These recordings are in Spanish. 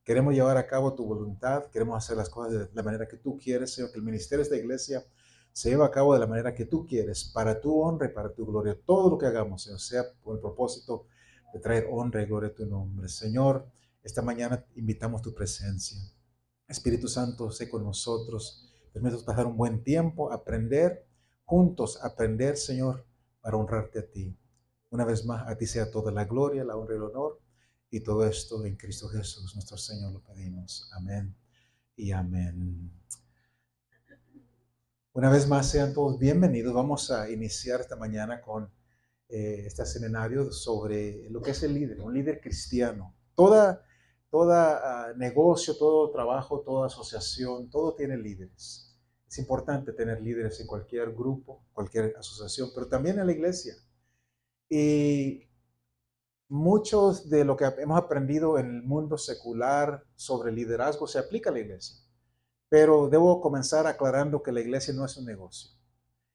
Queremos llevar a cabo tu voluntad, queremos hacer las cosas de la manera que tú quieres, Señor, que el ministerio de esta iglesia se lleve a cabo de la manera que tú quieres, para tu honra y para tu gloria. Todo lo que hagamos, Señor, sea con el propósito de traer honra y gloria a tu nombre. Señor, esta mañana invitamos tu presencia. Espíritu Santo, sé con nosotros. Permítanos pasar un buen tiempo, aprender juntos, aprender, Señor, para honrarte a ti. Una vez más, a ti sea toda la gloria, la honra y el honor. Y todo esto en Cristo Jesús, nuestro Señor, lo pedimos. Amén y amén. Una vez más, sean todos bienvenidos. Vamos a iniciar esta mañana con este seminario sobre lo que es el líder, un líder cristiano. Toda negocio, todo trabajo, toda asociación, todo tiene líderes. Es importante tener líderes en cualquier grupo, cualquier asociación, pero también en la iglesia. Y muchos de lo que hemos aprendido en el mundo secular sobre liderazgo se aplica a la iglesia. Pero debo comenzar aclarando que la iglesia no es un negocio.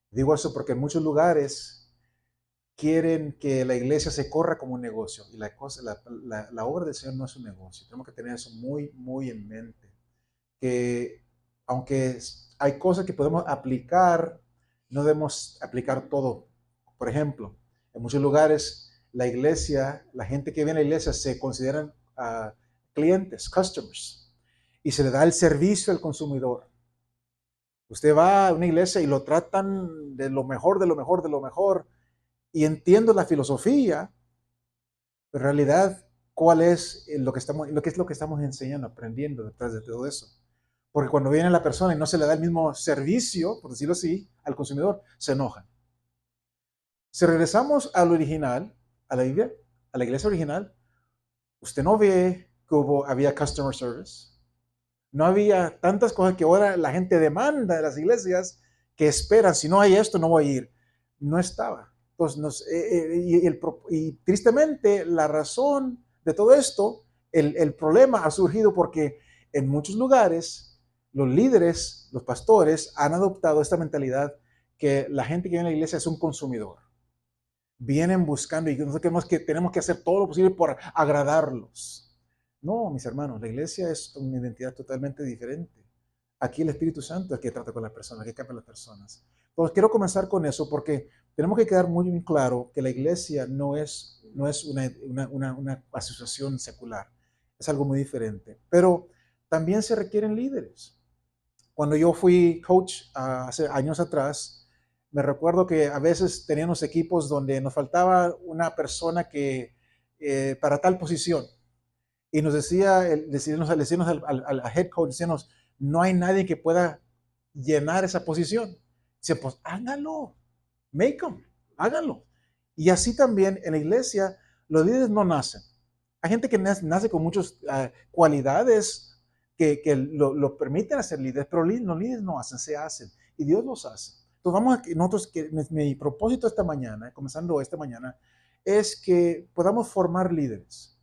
Digo eso porque en muchos lugares quieren que la iglesia se corra como un negocio y la obra del Señor no es un negocio. Tenemos que tener eso muy, muy en mente. Que aunque hay cosas que podemos aplicar, no debemos aplicar todo. Por ejemplo, en muchos lugares la iglesia, la gente que viene a la iglesia se consideran clientes, customers, y se le da el servicio al consumidor. Usted va a una iglesia y lo tratan de lo mejor, de lo mejor, de lo mejor, y entiendo la filosofía, pero en realidad, ¿cuál es lo que estamos enseñando, aprendiendo detrás de todo eso? Porque cuando viene la persona y no se le da el mismo servicio, por decirlo así, al consumidor, se enojan. Si regresamos al original, a la Biblia, a la iglesia original, usted no ve que había customer service. No había tantas cosas que ahora la gente demanda de las iglesias que esperan. Si no hay esto, no voy a ir. No estaba. Entonces, y tristemente, la razón de todo esto, el problema ha surgido porque en muchos lugares los líderes, los pastores, han adoptado esta mentalidad que la gente que viene a la iglesia es un consumidor. Vienen buscando y nosotros tenemos que hacer todo lo posible por agradarlos. No, mis hermanos, la iglesia es una identidad totalmente diferente. Aquí el Espíritu Santo es el que trata con las personas, que cambia las personas. Entonces quiero comenzar con eso porque tenemos que quedar muy bien claro que la iglesia no es una asociación secular, es algo muy diferente. Pero también se requieren líderes. Cuando yo fui coach hace años atrás, me recuerdo que a veces teníamos equipos donde nos faltaba una persona que para tal posición. Y nos decíamos al head coach, decíamos, no hay nadie que pueda llenar esa posición. Dice, pues háganlo, make them, háganlo. Y así también en la iglesia, los líderes no nacen. Hay gente que nace con muchas cualidades que lo permiten hacer líderes, pero los líderes no hacen, se hacen. Y Dios los hace. Entonces vamos a, nosotros, mi propósito esta mañana, comenzando esta mañana, es que podamos formar líderes.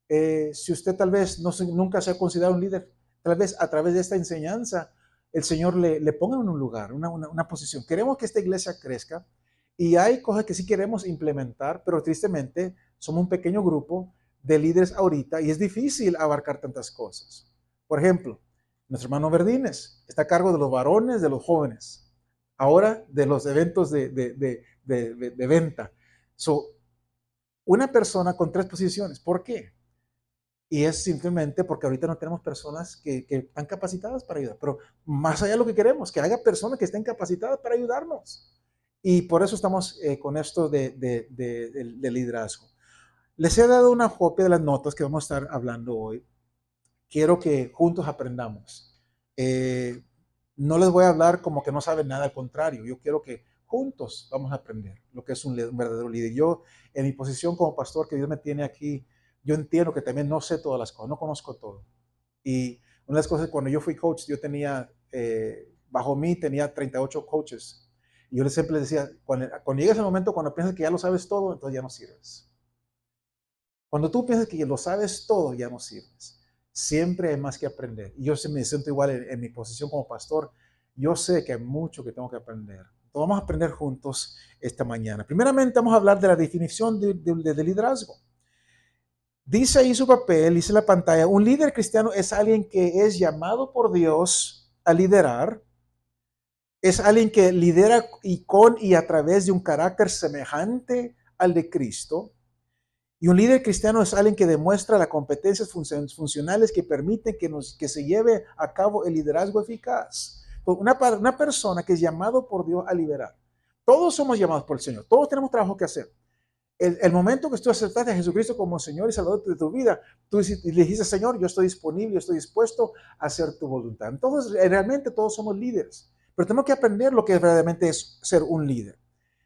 Si usted tal vez nunca se ha considerado un líder, tal vez a través de esta enseñanza, el Señor le ponga en un lugar, una posición. Queremos que esta iglesia crezca y hay cosas que sí queremos implementar, pero tristemente somos un pequeño grupo de líderes ahorita y es difícil abarcar tantas cosas. Por ejemplo, nuestro hermano Verdines está a cargo de los varones, de los jóvenes, ahora de los eventos de venta. Una persona con 3 posiciones. ¿Por qué? Y es simplemente porque ahorita no tenemos personas que están capacitadas para ayudar. Pero más allá de lo que queremos, que haya personas que estén capacitadas para ayudarnos. Y por eso estamos con esto de liderazgo. Les he dado una copia de las notas que vamos a estar hablando hoy. Quiero que juntos aprendamos. No les voy a hablar como que no saben nada, al contrario. Yo quiero que juntos vamos a aprender lo que es un verdadero líder. Yo, en mi posición como pastor que Dios me tiene aquí, yo entiendo que también no sé todas las cosas, no conozco todo. Y una de las cosas, cuando yo fui coach, yo tenía, bajo mí tenía 38 coaches. Y yo siempre les decía, cuando llegues el momento, cuando piensas que ya lo sabes todo, entonces ya no sirves. Cuando tú piensas que lo sabes todo, ya no sirves. Siempre hay más que aprender. Y yo me siento igual en mi posición como pastor. Yo sé que hay mucho que tengo que aprender. Entonces vamos a aprender juntos esta mañana. Primeramente vamos a hablar de la definición de liderazgo. Dice ahí su papel, dice en la pantalla, un líder cristiano es alguien que es llamado por Dios a liderar, es alguien que lidera y con y a través de un carácter semejante al de Cristo. Y un líder cristiano es alguien que demuestra las competencias funcionales que permiten que se lleve a cabo el liderazgo eficaz. Una persona que es llamado por Dios a liderar. Todos somos llamados por el Señor, todos tenemos trabajo que hacer. El momento que tú aceptaste a Jesucristo como Señor y Salvador de tu vida, tú le dijiste, Señor, yo estoy disponible, yo estoy dispuesto a hacer tu voluntad. Entonces, realmente todos somos líderes, pero tenemos que aprender lo que verdaderamente es ser un líder.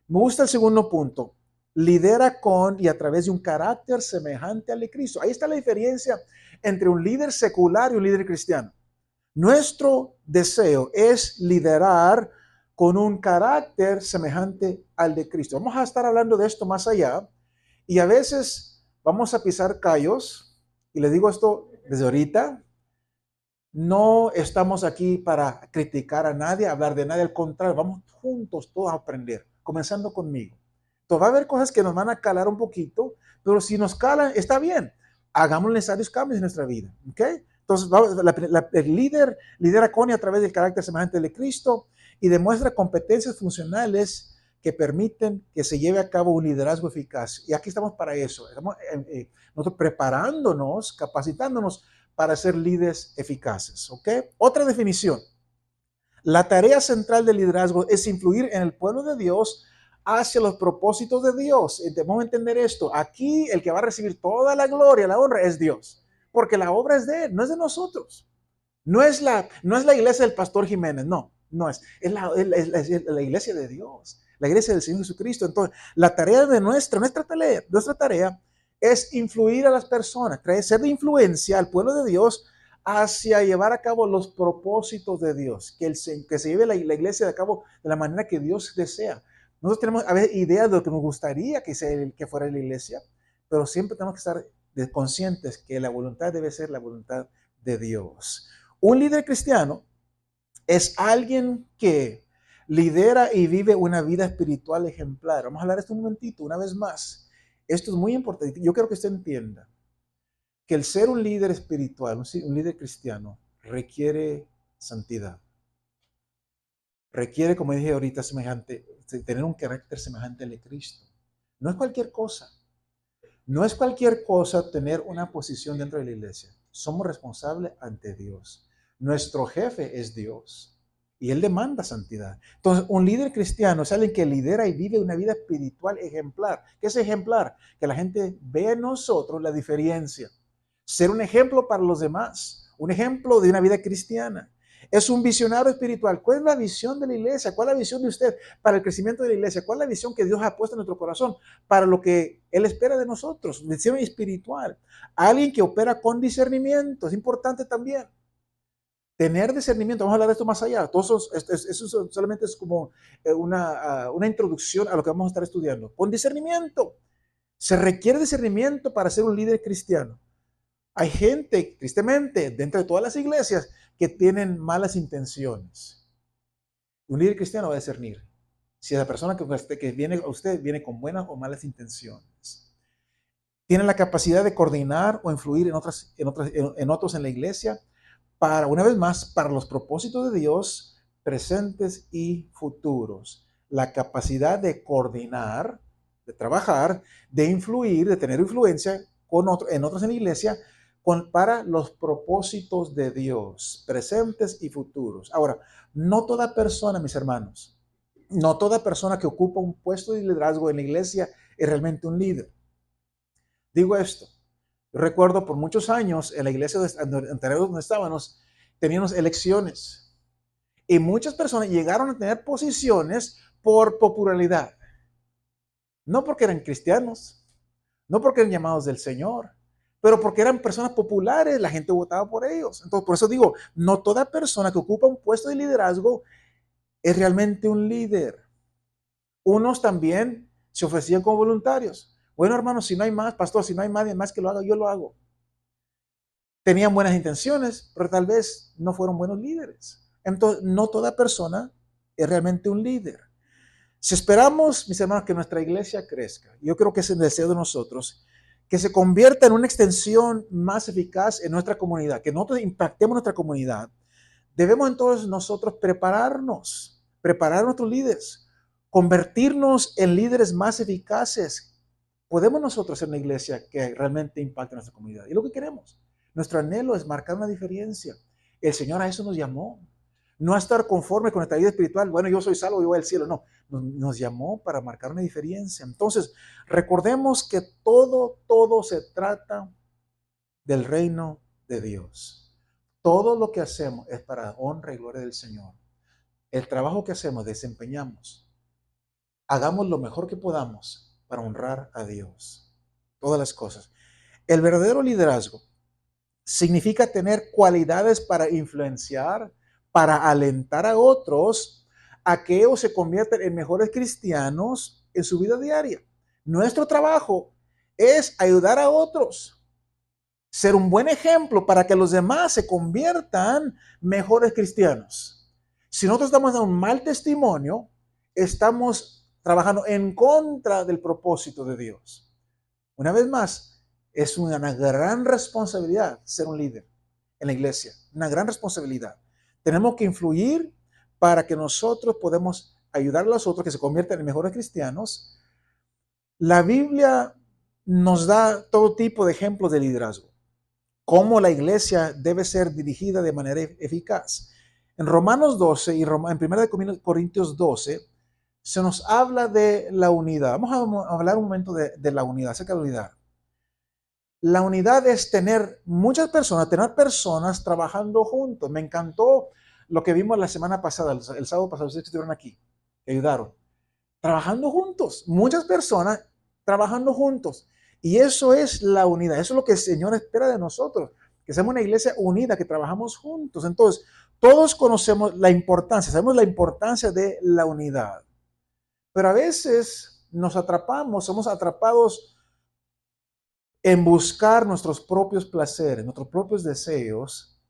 Me gusta el segundo punto. Lidera con y a través de un carácter semejante al de Cristo. Ahí está la diferencia entre un líder secular y un líder cristiano. Nuestro deseo es liderar con un carácter semejante al de Cristo. Vamos a estar hablando de esto más allá y a veces vamos a pisar callos y les digo esto desde ahorita. No estamos aquí para criticar a nadie, hablar de nadie, al contrario, vamos juntos todos a aprender, comenzando conmigo. Entonces va a haber cosas que nos van a calar un poquito, pero si nos calan, está bien. Hagamos necesarios cambios en nuestra vida, ¿ok? Entonces el líder lidera con y a través del carácter semejante de Cristo y demuestra competencias funcionales que permiten que se lleve a cabo un liderazgo eficaz. Y aquí estamos para eso. Estamos nosotros preparándonos, capacitándonos para ser líderes eficaces, ¿ok? Otra definición. La tarea central del liderazgo es influir en el pueblo de Dios hacia los propósitos de Dios. Debemos entender esto. Aquí el que va a recibir toda la gloria, la honra es Dios, porque la obra es de Él, no es de nosotros. No es la iglesia del pastor Jiménez, no es. Es la iglesia de Dios, la iglesia del Señor Jesucristo. Entonces, la tarea de nuestra tarea es influir a las personas, ser de influencia al pueblo de Dios hacia llevar a cabo los propósitos de Dios, que se lleve la iglesia a cabo de la manera que Dios desea. Nosotros tenemos a veces ideas de lo que nos gustaría que fuera la iglesia, pero siempre tenemos que estar conscientes que la voluntad debe ser la voluntad de Dios. Un líder cristiano es alguien que lidera y vive una vida espiritual ejemplar. Vamos a hablar de esto un momentito, una vez más. Esto es muy importante. Yo quiero que usted entienda que el ser un líder espiritual, un líder cristiano, requiere santidad. Requiere, como dije ahorita, tener un carácter semejante al de Cristo. No es cualquier cosa. No es cualquier cosa tener una posición dentro de la iglesia. Somos responsables ante Dios. Nuestro jefe es Dios y Él demanda santidad. Entonces, un líder cristiano es alguien que lidera y vive una vida espiritual ejemplar. ¿Qué es ejemplar? Que la gente vea en nosotros la diferencia. Ser un ejemplo para los demás. Un ejemplo de una vida cristiana. Es un visionario espiritual. ¿Cuál es la visión de la iglesia? ¿Cuál es la visión de usted para el crecimiento de la iglesia? ¿Cuál es la visión que Dios ha puesto en nuestro corazón para lo que Él espera de nosotros? Visión espiritual. Alguien que opera con discernimiento. Es importante también. Tener discernimiento. Vamos a hablar de esto más allá. Eso solamente es como una introducción a lo que vamos a estar estudiando. Con discernimiento. Se requiere discernimiento para ser un líder cristiano. Hay gente, tristemente, dentro de todas las iglesias que tienen malas intenciones. Un líder cristiano va a discernir si la persona que viene a usted viene con buenas o malas intenciones. Tiene la capacidad de coordinar o influir en otros en la iglesia para, una vez más, para los propósitos de Dios presentes y futuros. La capacidad de coordinar, de trabajar, de influir, de tener influencia en otros en la iglesia para los propósitos de Dios, presentes y futuros. Ahora, no toda persona, mis hermanos, no toda persona que ocupa un puesto de liderazgo en la iglesia es realmente un líder. Digo esto, yo recuerdo por muchos años en la iglesia anterior donde estábamos, teníamos elecciones y muchas personas llegaron a tener posiciones por popularidad. No porque eran cristianos, no porque eran llamados del Señor, pero porque eran personas populares, la gente votaba por ellos. Entonces, por eso digo, no toda persona que ocupa un puesto de liderazgo es realmente un líder. Unos también se ofrecían como voluntarios. Bueno, hermano, si no hay más, pastor, si no hay nadie más que lo haga, yo lo hago. Tenían buenas intenciones, pero tal vez no fueron buenos líderes. Entonces, no toda persona es realmente un líder. Si esperamos, mis hermanos, que nuestra iglesia crezca, yo creo que es el deseo de nosotros, que se convierta en una extensión más eficaz en nuestra comunidad, que nosotros impactemos nuestra comunidad, debemos entonces nosotros preparar a nuestros líderes, convertirnos en líderes más eficaces. Podemos nosotros ser una iglesia que realmente impacte a nuestra comunidad. Y es lo que queremos. Nuestro anhelo es marcar una diferencia. El Señor a eso nos llamó. No a estar conforme con nuestra vida espiritual. Bueno, yo soy salvo y voy al cielo. No, nos llamó para marcar una diferencia. Entonces, recordemos que todo se trata del reino de Dios. Todo lo que hacemos es para honra y gloria del Señor. El trabajo que hacemos, desempeñamos, hagamos lo mejor que podamos para honrar a Dios. Todas las cosas. El verdadero liderazgo significa tener cualidades para influenciar, para alentar a otros a que ellos se conviertan en mejores cristianos en su vida diaria. Nuestro trabajo es ayudar a otros, ser un buen ejemplo para que los demás se conviertan mejores cristianos. Si nosotros estamos dando un mal testimonio, estamos trabajando en contra del propósito de Dios. Una vez más, es una gran responsabilidad ser un líder en la iglesia, una gran responsabilidad. Tenemos que influir para que nosotros podamos ayudar a los otros que se conviertan en mejores cristianos. La Biblia nos da todo tipo de ejemplos de liderazgo, cómo la iglesia debe ser dirigida de manera eficaz. En Romanos 12 y en 1 Corintios 12 se nos habla de la unidad. Vamos a hablar un momento de la unidad, acerca de la unidad. La unidad es tener muchas personas, tener personas trabajando juntos. Me encantó lo que vimos la semana pasada, el sábado pasado, ustedes que estuvieron aquí, que ayudaron. Trabajando juntos, muchas personas trabajando juntos. Y eso es la unidad, eso es lo que el Señor espera de nosotros, que seamos una iglesia unida, que trabajamos juntos. Entonces, todos conocemos la importancia, sabemos la importancia de la unidad. Pero a veces nos atrapamos, somos atrapados en buscar nuestros propios placeres, nuestros propios deseos,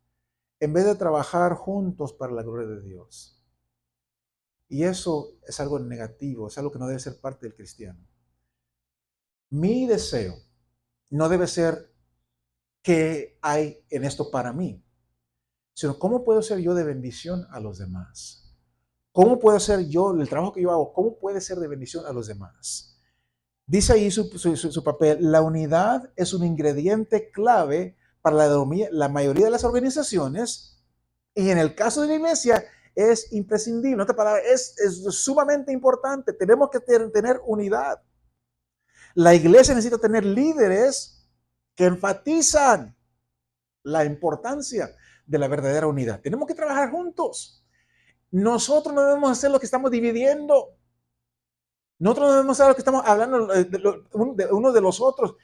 en vez de trabajar juntos para la gloria de Dios. Y eso es algo negativo, es algo que no debe ser parte del cristiano. Mi deseo no debe ser qué hay en esto para mí, sino cómo puedo ser yo de bendición a los demás. ¿Cómo puedo ser yo, el trabajo que yo hago, cómo puede ser de bendición a los demás? Dice ahí su papel, la unidad es un ingrediente clave para la mayoría de las organizaciones y en el caso de la iglesia es imprescindible. Otra palabra, es sumamente importante. Tenemos que tener unidad. La iglesia necesita tener líderes que enfatizan la importancia de la verdadera unidad. Tenemos que trabajar juntos. Nosotros no debemos hacer lo que estamos dividiendo. Nosotros no debemos hacer lo que estamos hablando de uno de los otros.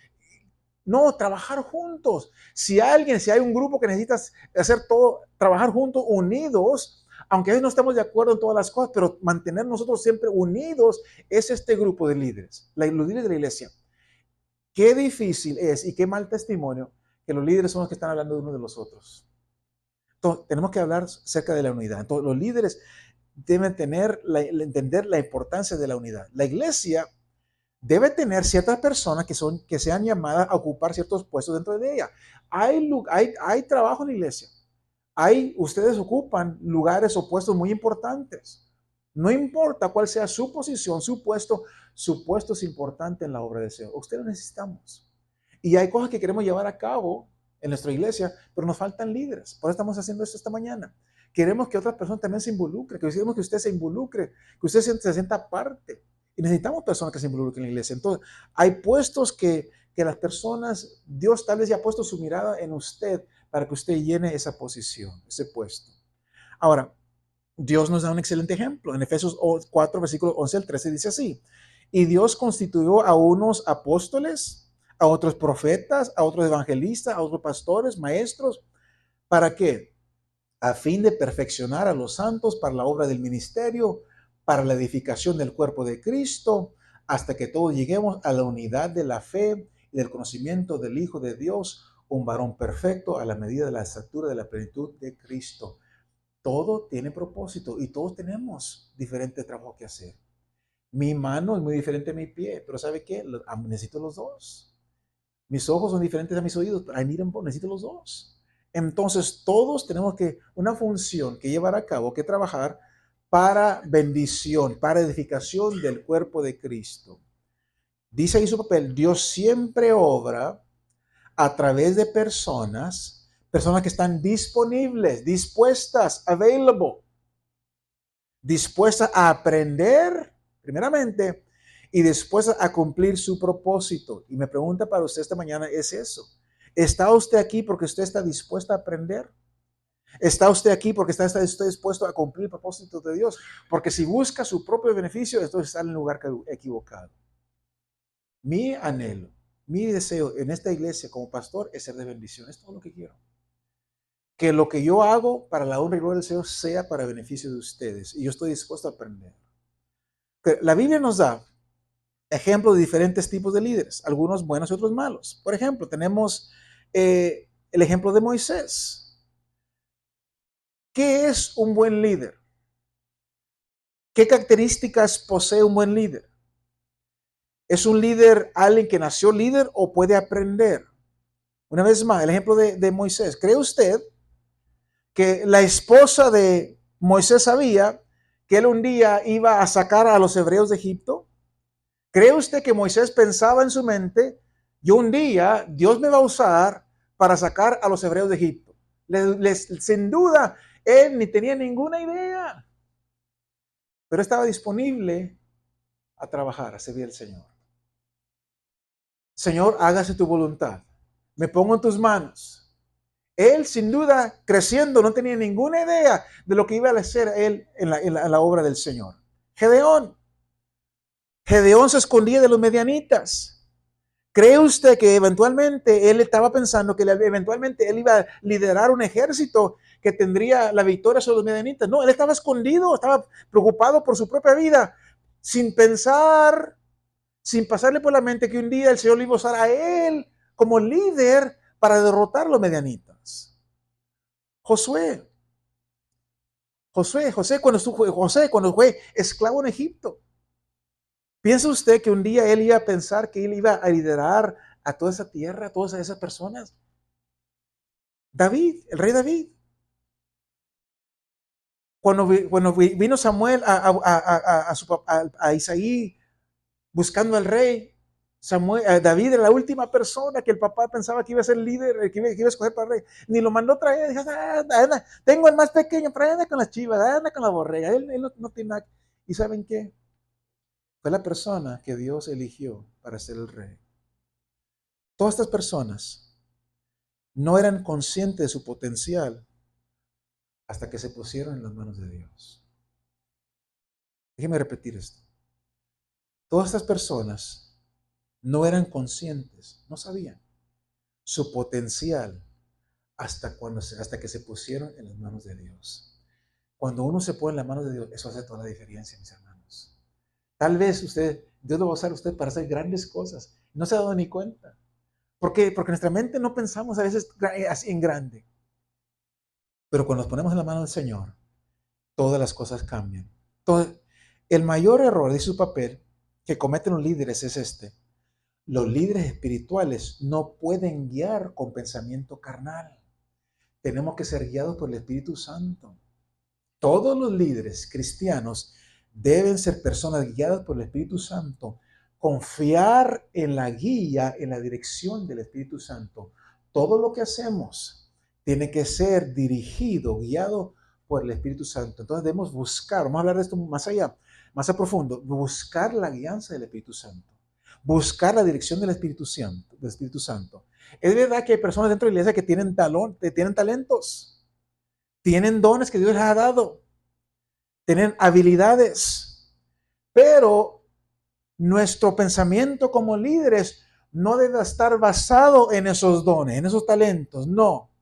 No, trabajar juntos. Si hay un grupo que necesita hacer todo, trabajar juntos, unidos, aunque hoy no estamos de acuerdo en todas las cosas, pero mantener nosotros siempre unidos, es este grupo de líderes, los líderes de la iglesia. Qué difícil es y qué mal testimonio que los líderes son los que están hablando de unos de los otros. Entonces, tenemos que hablar acerca de la unidad. Entonces, los líderes deben entender la importancia de la unidad. La iglesia debe tener ciertas personas que sean llamadas a ocupar ciertos puestos dentro de ella. Hay trabajo en la iglesia. Ustedes ocupan lugares o puestos muy importantes. No importa cuál sea su posición, su puesto es importante en la obra del Señor. Ustedes lo necesitamos. Y hay cosas que queremos llevar a cabo en nuestra iglesia, pero nos faltan líderes. Por eso estamos haciendo esto esta mañana. Queremos que otras personas también se involucren, queremos que usted se involucre, que usted se sienta parte. Y necesitamos personas que se involucren en la iglesia. Entonces, hay puestos que las personas, Dios tal vez ya ha puesto su mirada en usted para que usted llene esa posición, ese puesto. Ahora, Dios nos da un excelente ejemplo. En Efesios 4, versículo 11 al 13 dice así: y Dios constituyó a unos apóstoles, a otros profetas, a otros evangelistas, a otros pastores, maestros. ¿Para qué? A fin de perfeccionar a los santos para la obra del ministerio, para la edificación del cuerpo de Cristo, hasta que todos lleguemos a la unidad de la fe y del conocimiento del Hijo de Dios, un varón perfecto a la medida de la estatura de la plenitud de Cristo. Todo tiene propósito y todos tenemos diferentes trabajos que hacer. Mi mano es muy diferente a mi pie, pero ¿sabe qué? Necesito los dos. Mis ojos son diferentes a mis oídos, pero necesito los dos. Entonces todos tenemos una función que llevar a cabo, que trabajar para bendición, para edificación del cuerpo de Cristo. Dice ahí su papel, Dios siempre obra a través de personas que están disponibles, dispuestas, available, dispuestas a aprender, primeramente, y dispuestas a cumplir su propósito. Y me pregunta para usted esta mañana, ¿es eso? ¿Está usted aquí porque usted está dispuesta a aprender? ¿Está usted aquí porque está dispuesto a cumplir el propósito de Dios? Porque si busca su propio beneficio, entonces está en el lugar equivocado. Mi anhelo, mi deseo en esta iglesia como pastor es ser de bendición. Es todo lo que quiero. Que lo que yo hago para la honra y gloria del Señor sea para beneficio de ustedes. Y yo estoy dispuesto a aprender. La Biblia nos da ejemplos de diferentes tipos de líderes, algunos buenos y otros malos. Por ejemplo, tenemos el ejemplo de Moisés. ¿Qué es un buen líder? ¿Qué características posee un buen líder? ¿Es un líder alguien que nació líder o puede aprender? Una vez más, el ejemplo de Moisés. ¿Cree usted que la esposa de Moisés sabía que él un día iba a sacar a los hebreos de Egipto? ¿Cree usted que Moisés pensaba en su mente, yo un día Dios me va a usar para sacar a los hebreos de Egipto? Sin duda, él ni tenía ninguna idea, pero estaba disponible a trabajar, a servir al Señor. Señor, hágase tu voluntad. Me pongo en tus manos. Él, sin duda, creciendo, no tenía ninguna idea de lo que iba a hacer él en la obra del Señor. Gedeón se escondía de los medianitas. ¿Cree usted que eventualmente él estaba pensando que eventualmente él iba a liderar un ejército que tendría la victoria sobre los medianitas? No, él estaba escondido, estaba preocupado por su propia vida, sin pensar, sin pasarle por la mente que un día el Señor le iba a usar a él como líder para derrotar a los medianitas. José cuando fue esclavo en Egipto. ¿Piensa usted que un día él iba a pensar que él iba a liderar a toda esa tierra, a todas esas personas? David, el rey David. Cuando vino Samuel a Isaí buscando al rey, David era la última persona que el papá pensaba que iba a ser líder, que iba a escoger para rey. Ni lo mandó traer. Dijo, tengo el más pequeño, pero anda con las chivas, anda con la borrega. Él no tiene nada. ¿Y saben qué? Fue la persona que Dios eligió para ser el rey. Todas estas personas no eran conscientes de su potencial hasta que se pusieron en las manos de Dios. Déjeme repetir esto. Todas estas personas no eran conscientes, no sabían su potencial hasta que se pusieron en las manos de Dios. Cuando uno se pone en las manos de Dios, eso hace toda la diferencia, mis hermanos. Tal vez Dios lo va a usar a usted para hacer grandes cosas. No se ha dado ni cuenta. ¿Por qué? Porque nuestra mente no pensamos a veces así en grande. Pero cuando nos ponemos en la mano del Señor, todas las cosas cambian. El mayor error de su papel que cometen los líderes es este. Los líderes espirituales no pueden guiar con pensamiento carnal. Tenemos que ser guiados por el Espíritu Santo. Todos los líderes cristianos deben ser personas guiadas por el Espíritu Santo. Confiar en la guía, en la dirección del Espíritu Santo. Todo lo que hacemos tiene que ser dirigido, guiado por el Espíritu Santo. Entonces debemos buscar, vamos a hablar de esto más allá, más a profundo, buscar la guianza del Espíritu Santo. Buscar la dirección del Espíritu Santo. Es verdad que hay personas dentro de la iglesia que tienen talentos, tienen dones que Dios les ha dado, tienen habilidades, pero nuestro pensamiento como líderes no debe estar basado en esos dones, en esos talentos, no,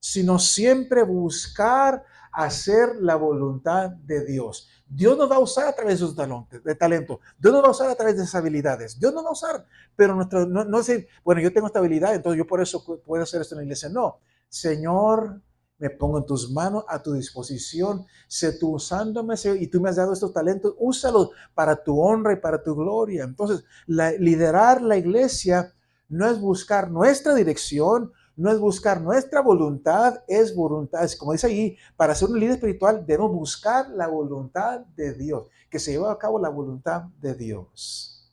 sino siempre buscar hacer la voluntad de Dios. Dios nos va a usar a través de sus talentos. Dios nos va a usar a través de esas habilidades. Dios nos va a usar, pero no es decir, bueno, yo tengo esta habilidad, entonces yo por eso puedo hacer esto en la iglesia. No, Señor, me pongo en tus manos, a tu disposición. Sé tú usándome, Señor, y tú me has dado estos talentos. Úsalos para tu honra y para tu gloria. Entonces, liderar la iglesia no es buscar nuestra dirección, no es buscar nuestra voluntad, es voluntad. Es como dice ahí, para ser un líder espiritual debemos buscar la voluntad de Dios, que se lleve a cabo la voluntad de Dios.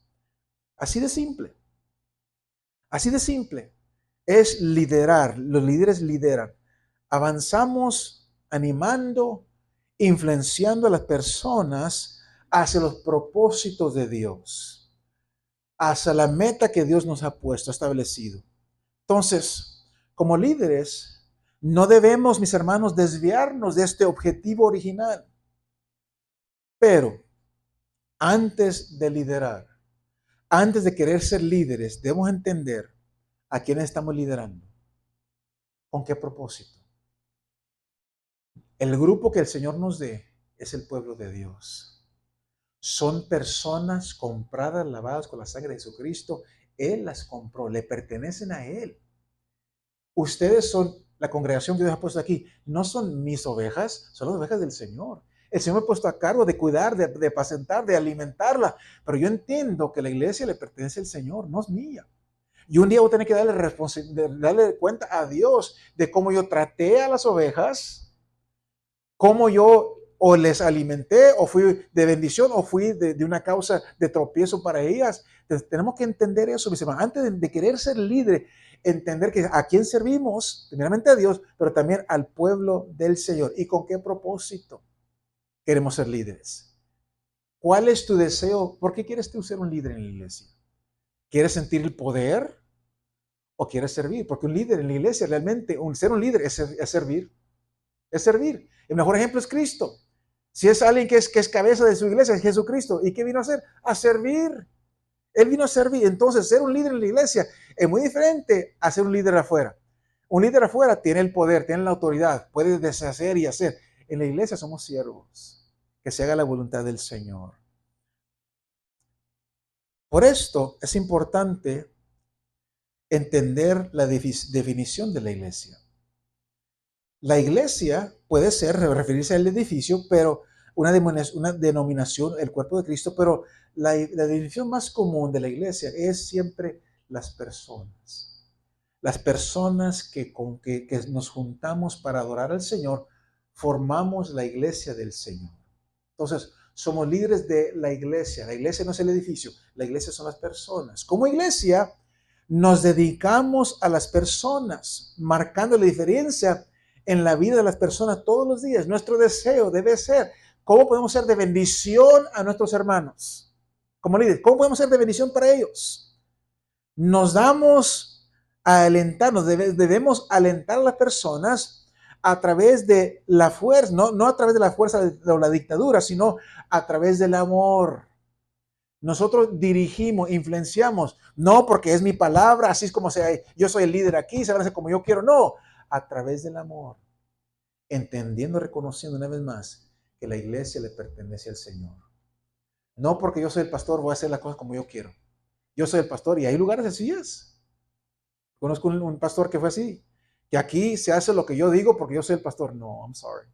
Así de simple. Así de simple. Es liderar. Los líderes lideran. Avanzamos animando, influenciando a las personas hacia los propósitos de Dios, hacia la meta que Dios nos ha puesto, establecido. Entonces, como líderes, no debemos, mis hermanos, desviarnos de este objetivo original. Pero antes de liderar, antes de querer ser líderes, debemos entender a quiénes estamos liderando, con qué propósito. El grupo que el Señor nos dé es el pueblo de Dios. Son personas compradas, lavadas con la sangre de Jesucristo. Él las compró, le pertenecen a Él. Ustedes son la congregación que Dios ha puesto aquí. No son mis ovejas, son las ovejas del Señor. El Señor me ha puesto a cargo de cuidar, de apacentar, de alimentarla. Pero yo entiendo que la iglesia le pertenece al Señor, no es mía. Y un día voy a tener que darle cuenta a Dios de cómo yo traté a las ovejas, cómo yo o les alimenté, o fui de bendición, o fui de una causa de tropiezo para ellas. Entonces, tenemos que entender eso, mis hermanos. Antes de querer ser líder, entender que a quién servimos, primeramente a Dios, pero también al pueblo del Señor. ¿Y con qué propósito queremos ser líderes? ¿Cuál es tu deseo? ¿Por qué quieres tú ser un líder en la iglesia? ¿Quieres sentir el poder o quieres servir? Porque un líder en la iglesia realmente, ser un líder es servir. Es servir. El mejor ejemplo es Cristo. Si es alguien que es cabeza de su iglesia, es Jesucristo. ¿Y qué vino a hacer? A servir. Él vino a servir. Entonces, ser un líder en la iglesia es muy diferente a ser un líder afuera. Un líder afuera tiene el poder, tiene la autoridad, puede deshacer y hacer. En la iglesia somos siervos. Que se haga la voluntad del Señor. Por esto es importante entender la definición de la iglesia. La iglesia puede ser, referirse al edificio, pero una denominación, el cuerpo de Cristo, pero la definición más común de la iglesia es siempre las personas. Las personas que nos juntamos para adorar al Señor, formamos la iglesia del Señor. Entonces, somos líderes de la iglesia. La iglesia no es el edificio, la iglesia son las personas. Como iglesia, nos dedicamos a las personas, marcando la diferencia en la vida de las personas todos los días. Nuestro deseo debe ser, ¿cómo podemos ser de bendición a nuestros hermanos? Como líderes, ¿cómo podemos ser de bendición para ellos? Nos damos a alentarnos, debemos alentar a las personas a través de la fuerza, no a través de la fuerza de la dictadura, sino a través del amor. Nosotros dirigimos, influenciamos, no porque es mi palabra, así es como yo soy el líder aquí, se van a hacer como yo quiero, no, a través del amor, entendiendo, reconociendo una vez más que la iglesia le pertenece al Señor. No porque yo soy el pastor voy a hacer las cosas como yo quiero. Yo soy el pastor y hay lugares así es. Conozco un pastor que fue así, que aquí se hace lo que yo digo porque yo soy el pastor. No, I'm sorry.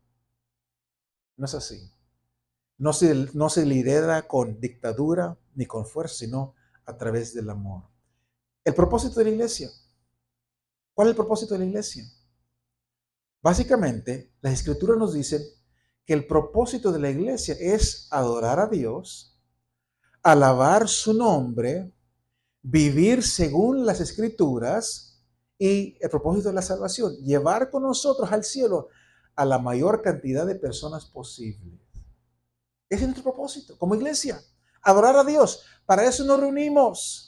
No es así. No se lidera con dictadura ni con fuerza, sino a través del amor. El propósito de la iglesia. ¿Cuál es el propósito de la iglesia? Básicamente, las escrituras nos dicen que el propósito de la iglesia es adorar a Dios, alabar su nombre, vivir según las escrituras y el propósito de la salvación, llevar con nosotros al cielo a la mayor cantidad de personas posible. Ese es nuestro propósito como iglesia, adorar a Dios. Para eso nos reunimos.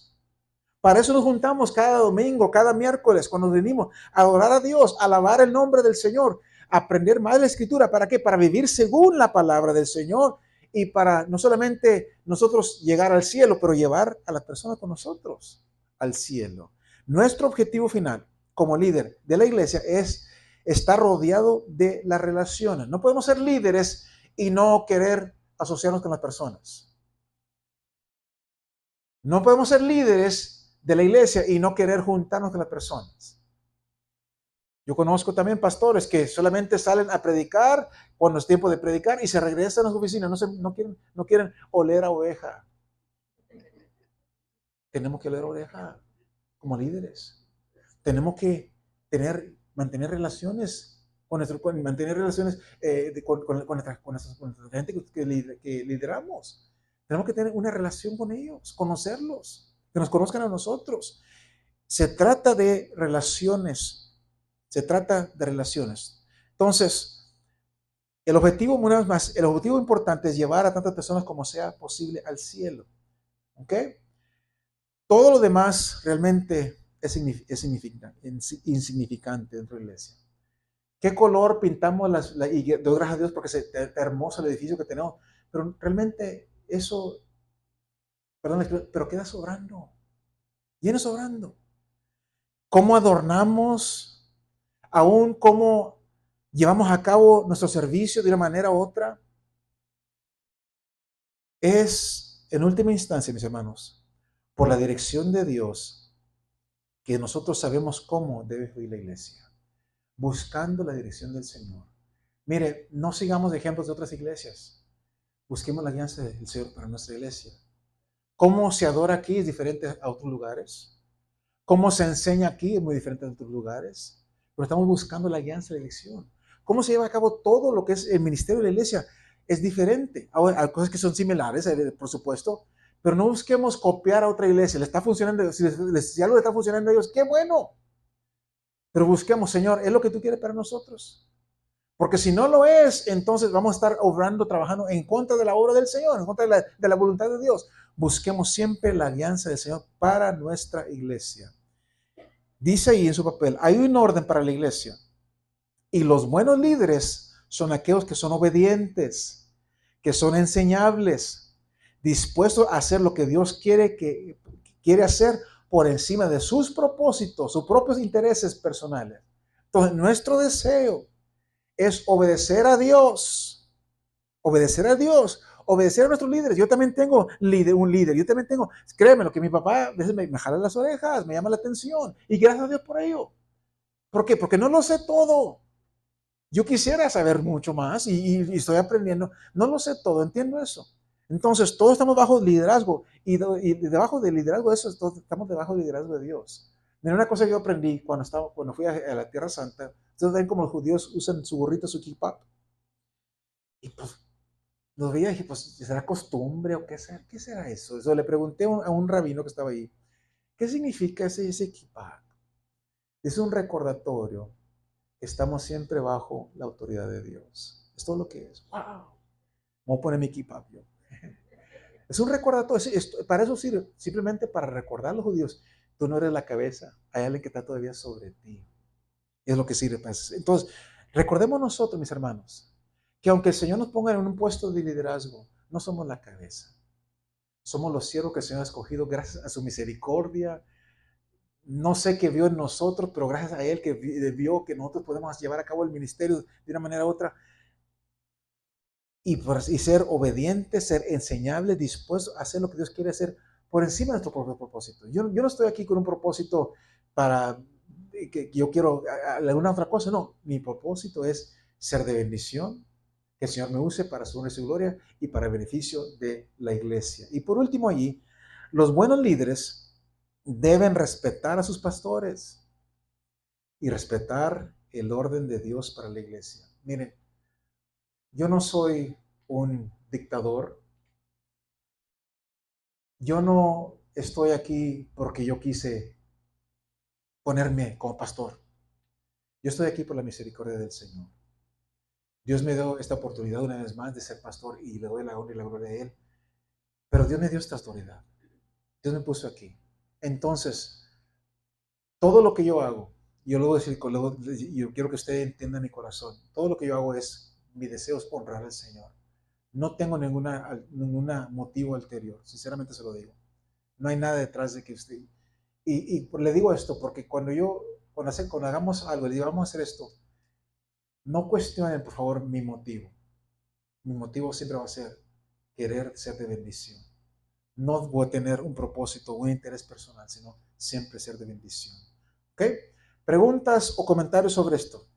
Para eso nos juntamos cada domingo, cada miércoles, cuando nos reunimos, a adorar a Dios, a alabar el nombre del Señor, a aprender más de la Escritura. ¿Para qué? Para vivir según la palabra del Señor y para no solamente nosotros llegar al cielo, pero llevar a las personas con nosotros al cielo. Nuestro objetivo final como líder de la iglesia es estar rodeado de las relaciones. No podemos ser líderes y no querer asociarnos con las personas. No podemos ser líderes de la iglesia y no querer juntarnos con las personas. Yo conozco también pastores que solamente salen a predicar cuando es tiempo de predicar y se regresan a su oficina. No quieren oler a oveja. Tenemos que oler a oveja. como líderes. Tenemos que mantener relaciones mantener relaciones con nuestra gente que lideramos. Tenemos que tener una relación con ellos, conocerlos, que nos conozcan a nosotros. Se trata de relaciones. Se trata de relaciones. Entonces, el objetivo, una vez más, el objetivo importante es llevar a tantas personas como sea posible al cielo. ¿Ok? Todo lo demás realmente es insignificante dentro de la iglesia. ¿Qué color pintamos y doy gracias a Dios porque está hermoso el edificio que tenemos? Pero realmente eso, perdón, pero queda sobrando. Viene sobrando. ¿Cómo adornamos? Aún cómo llevamos a cabo nuestro servicio de una manera u otra. Es, en última instancia, mis hermanos, por la dirección de Dios que nosotros sabemos cómo debe fluir la iglesia, buscando la dirección del Señor. Mire, no sigamos de ejemplos de otras iglesias. Busquemos la alianza del Señor para nuestra iglesia. Cómo se adora aquí es diferente a otros lugares. Cómo se enseña aquí es muy diferente a otros lugares. Pero estamos buscando la alianza de la elección. Cómo se lleva a cabo todo lo que es el ministerio de la iglesia es diferente. Hay cosas que son similares, por supuesto, pero no busquemos copiar a otra iglesia. Le está funcionando, si algo le está funcionando a ellos, qué bueno. Pero busquemos, Señor, ¿es lo que tú quieres para nosotros? Porque si no lo es, entonces vamos a estar obrando, trabajando en contra de la obra del Señor, en contra de la voluntad de Dios. Busquemos siempre la alianza del Señor para nuestra iglesia. Dice ahí en su papel, hay un orden para la iglesia. Y los buenos líderes son aquellos que son obedientes, que son enseñables, dispuestos a hacer lo que Dios quiere hacer por encima de sus propósitos, sus propios intereses personales. Entonces, nuestro deseo es obedecer a Dios, obedecer a Dios, obedecer a nuestros líderes. Yo también tengo un líder, yo también tengo, créeme, lo que mi papá a veces me jala las orejas, me llama la atención, y gracias a Dios por ello. ¿Por qué? Porque no lo sé todo. Yo quisiera saber mucho más y estoy aprendiendo. No lo sé todo, entiendo eso. Entonces, todos estamos bajo liderazgo y debajo del liderazgo de eso, estamos debajo del liderazgo de Dios. Mira, una cosa que yo aprendí cuando fui a la Tierra Santa, ustedes ven como los judíos usan su gorrito, su kippah. Y pues, lo veía y dije, pues, ¿será costumbre o qué será eso? Eso le pregunté a un rabino que estaba ahí, ¿qué significa ese kippah? Es un recordatorio. Estamos siempre bajo la autoridad de Dios. Es todo lo que es. ¡Wow! Voy a poner mi kippah. Es un recordatorio. Para eso sirve. Simplemente para recordar a los judíos. Tú no eres la cabeza. Hay alguien que está todavía sobre ti. Es lo que sirve para eso. Entonces, recordemos nosotros, mis hermanos, que aunque el Señor nos ponga en un puesto de liderazgo, no somos la cabeza. Somos los siervos que el Señor ha escogido gracias a su misericordia. No sé qué vio en nosotros, pero gracias a Él que vio que nosotros podemos llevar a cabo el ministerio de una manera u otra y ser obedientes, ser enseñables, dispuestos a hacer lo que Dios quiere hacer por encima de nuestro propio propósito. Yo no estoy aquí con un propósito para que yo quiero alguna otra cosa, no. Mi propósito es ser de bendición, que el Señor me use para su honra y su gloria y para el beneficio de la iglesia. Y por último allí, los buenos líderes deben respetar a sus pastores y respetar el orden de Dios para la iglesia. Miren, yo no soy un dictador. Yo no estoy aquí porque yo quise ponerme como pastor. Yo estoy aquí por la misericordia del Señor. Dios me dio esta oportunidad una vez más de ser pastor y le doy la honra y la gloria a Él. Pero Dios me dio esta autoridad. Dios me puso aquí. Entonces, todo lo que yo hago, yo lo voy a decir, yo quiero que usted entienda mi corazón. Todo lo que yo hago mi deseo es honrar al Señor. No tengo ninguna motivo ulterior, sinceramente se lo digo. No hay nada detrás de que usted... Y le digo esto porque cuando hagamos algo, le digo, vamos a hacer esto, no cuestionen, por favor, mi motivo. Mi motivo siempre va a ser querer ser de bendición. No voy a tener un propósito, un interés personal, sino siempre ser de bendición. ¿Ok? ¿Preguntas o comentarios sobre esto?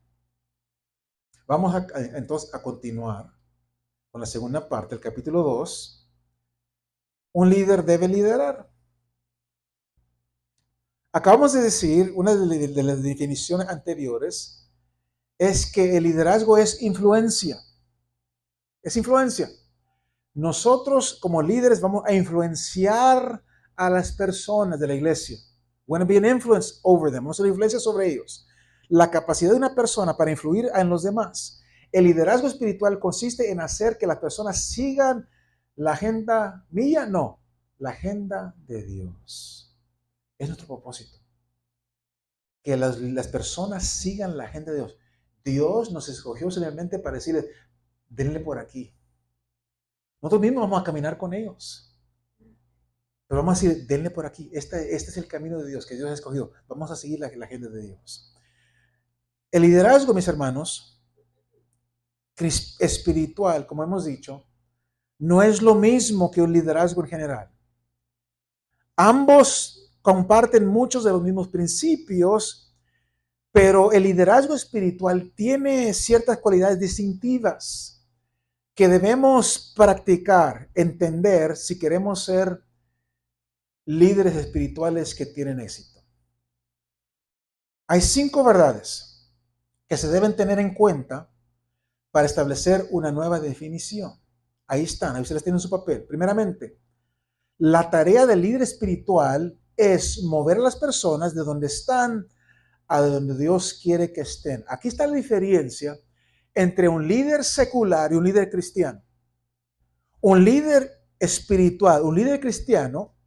Vamos entonces a continuar con la segunda parte, el capítulo 2. Un líder debe liderar. Acabamos de decir, una de las definiciones anteriores, es que el liderazgo es influencia. Es influencia. Nosotros como líderes vamos a influenciar a las personas de la iglesia. We're going to be an influence over them. Vamos a ser influencia sobre ellos. La capacidad de una persona para influir en los demás. El liderazgo espiritual consiste en hacer que las personas sigan la agenda mía, no, la agenda de Dios. Es nuestro propósito. Que las personas sigan la agenda de Dios. Dios nos escogió simplemente para decirles, denle por aquí. Nosotros mismos vamos a caminar con ellos. Pero vamos a decir, denle por aquí. Este es el camino de Dios que Dios ha escogido. Vamos a seguir la agenda de Dios. El liderazgo, mis hermanos, espiritual, como hemos dicho, no es lo mismo que un liderazgo en general. Ambos comparten muchos de los mismos principios, pero el liderazgo espiritual tiene ciertas cualidades distintivas que debemos practicar, entender si queremos ser líderes espirituales que tienen éxito. Hay 5 verdades que se deben tener en cuenta para establecer una nueva definición. Ahí están, ahí ustedes tienen su papel. Primeramente, la tarea del líder espiritual es mover a las personas de donde están a donde Dios quiere que estén. Aquí está la diferencia entre un líder secular y un líder cristiano. Un líder espiritual, un líder cristiano,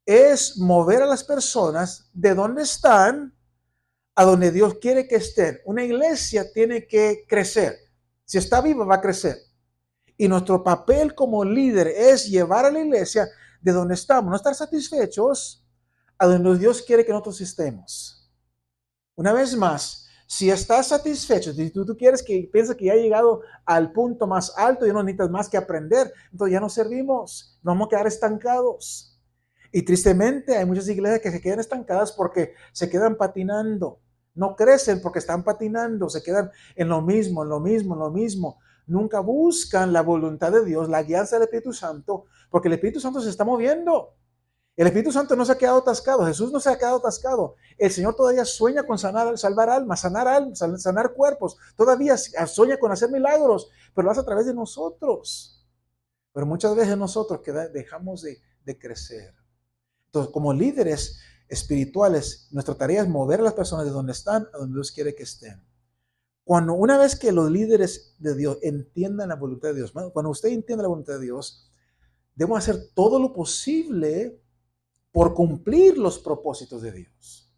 es mover a las personas de donde están a donde Dios quiere que estén. Una iglesia tiene que crecer. Si está viva, va a crecer. Y nuestro papel como líder es llevar a la iglesia de donde estamos, no estar satisfechos a donde Dios quiere que nosotros estemos. Una vez más, si estás satisfecho, si tú quieres que piensas que ya has llegado al punto más alto y no necesitas más que aprender, entonces ya no servimos, nos vamos a quedar estancados. Y tristemente hay muchas iglesias que se quedan estancadas porque se quedan patinando. No crecen porque están patinando, se quedan en lo mismo, en lo mismo, en lo mismo. Nunca buscan la voluntad de Dios, la guianza del Espíritu Santo, porque el Espíritu Santo se está moviendo. El Espíritu Santo no se ha quedado atascado, Jesús no se ha quedado atascado. El Señor todavía sueña con salvar almas, sanar cuerpos. Todavía sueña con hacer milagros, pero lo hace a través de nosotros. Pero muchas veces nosotros dejamos de crecer. Entonces, como líderes espirituales, nuestra tarea es mover a las personas de donde están a donde Dios quiere que estén. Una vez que los líderes de Dios entiendan la voluntad de Dios, cuando usted entiende la voluntad de Dios, debemos hacer todo lo posible por cumplir los propósitos de Dios.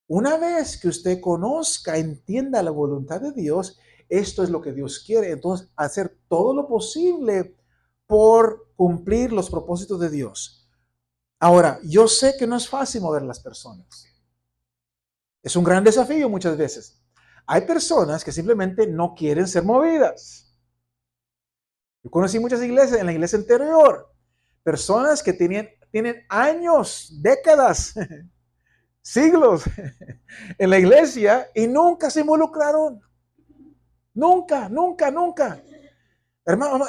Una vez que usted conozca, entienda la voluntad de Dios, esto es lo que Dios quiere, entonces hacer todo lo posible por cumplir los propósitos de Dios. Ahora, yo sé que no es fácil mover a las personas. Es un gran desafío muchas veces. Hay personas que simplemente no quieren ser movidas. Yo conocí muchas iglesias, en la iglesia anterior, personas que tienen años, décadas, siglos en la iglesia y nunca se involucraron. Nunca, nunca, nunca. Hermano,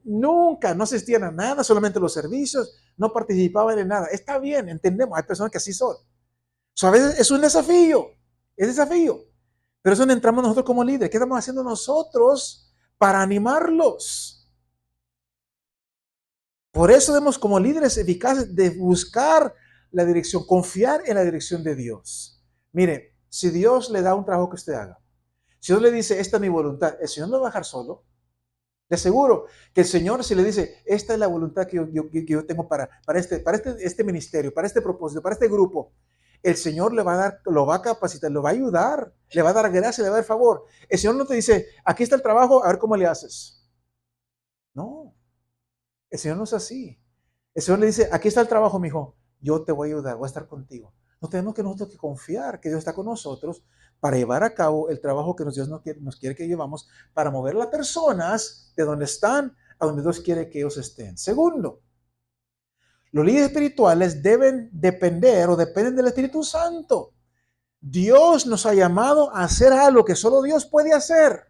nunca, no asistían a nada, solamente los servicios, no participaban en nada. Está bien, entendemos, hay personas que así son. A veces es un desafío, es desafío. Pero eso no entramos nosotros como líderes. ¿Qué estamos haciendo nosotros para animarlos? Por eso debemos como líderes eficaces de buscar la dirección, confiar en la dirección de Dios. Mire, si Dios le da un trabajo que usted haga, si Dios le dice, esta es mi voluntad, el Señor no va a dejar solo. Le aseguro que el Señor, si le dice, esta es la voluntad que yo tengo para este ministerio, para este propósito, para este grupo, el Señor le va a dar, lo va a capacitar, lo va a ayudar, le va a dar gracia, le va a dar favor. El Señor no te dice, aquí está el trabajo, a ver cómo le haces. No, el Señor no es así. El Señor le dice, aquí está el trabajo, mijo, yo te voy a ayudar, voy a estar contigo. No tenemos que nosotros que confiar que Dios está con nosotros para llevar a cabo el trabajo que Dios nos quiere que llevamos, para mover a las personas de donde están a donde Dios quiere que ellos estén. Segundo, los líderes espirituales deben depender o dependen del Espíritu Santo. Dios nos ha llamado a hacer algo que solo Dios puede hacer.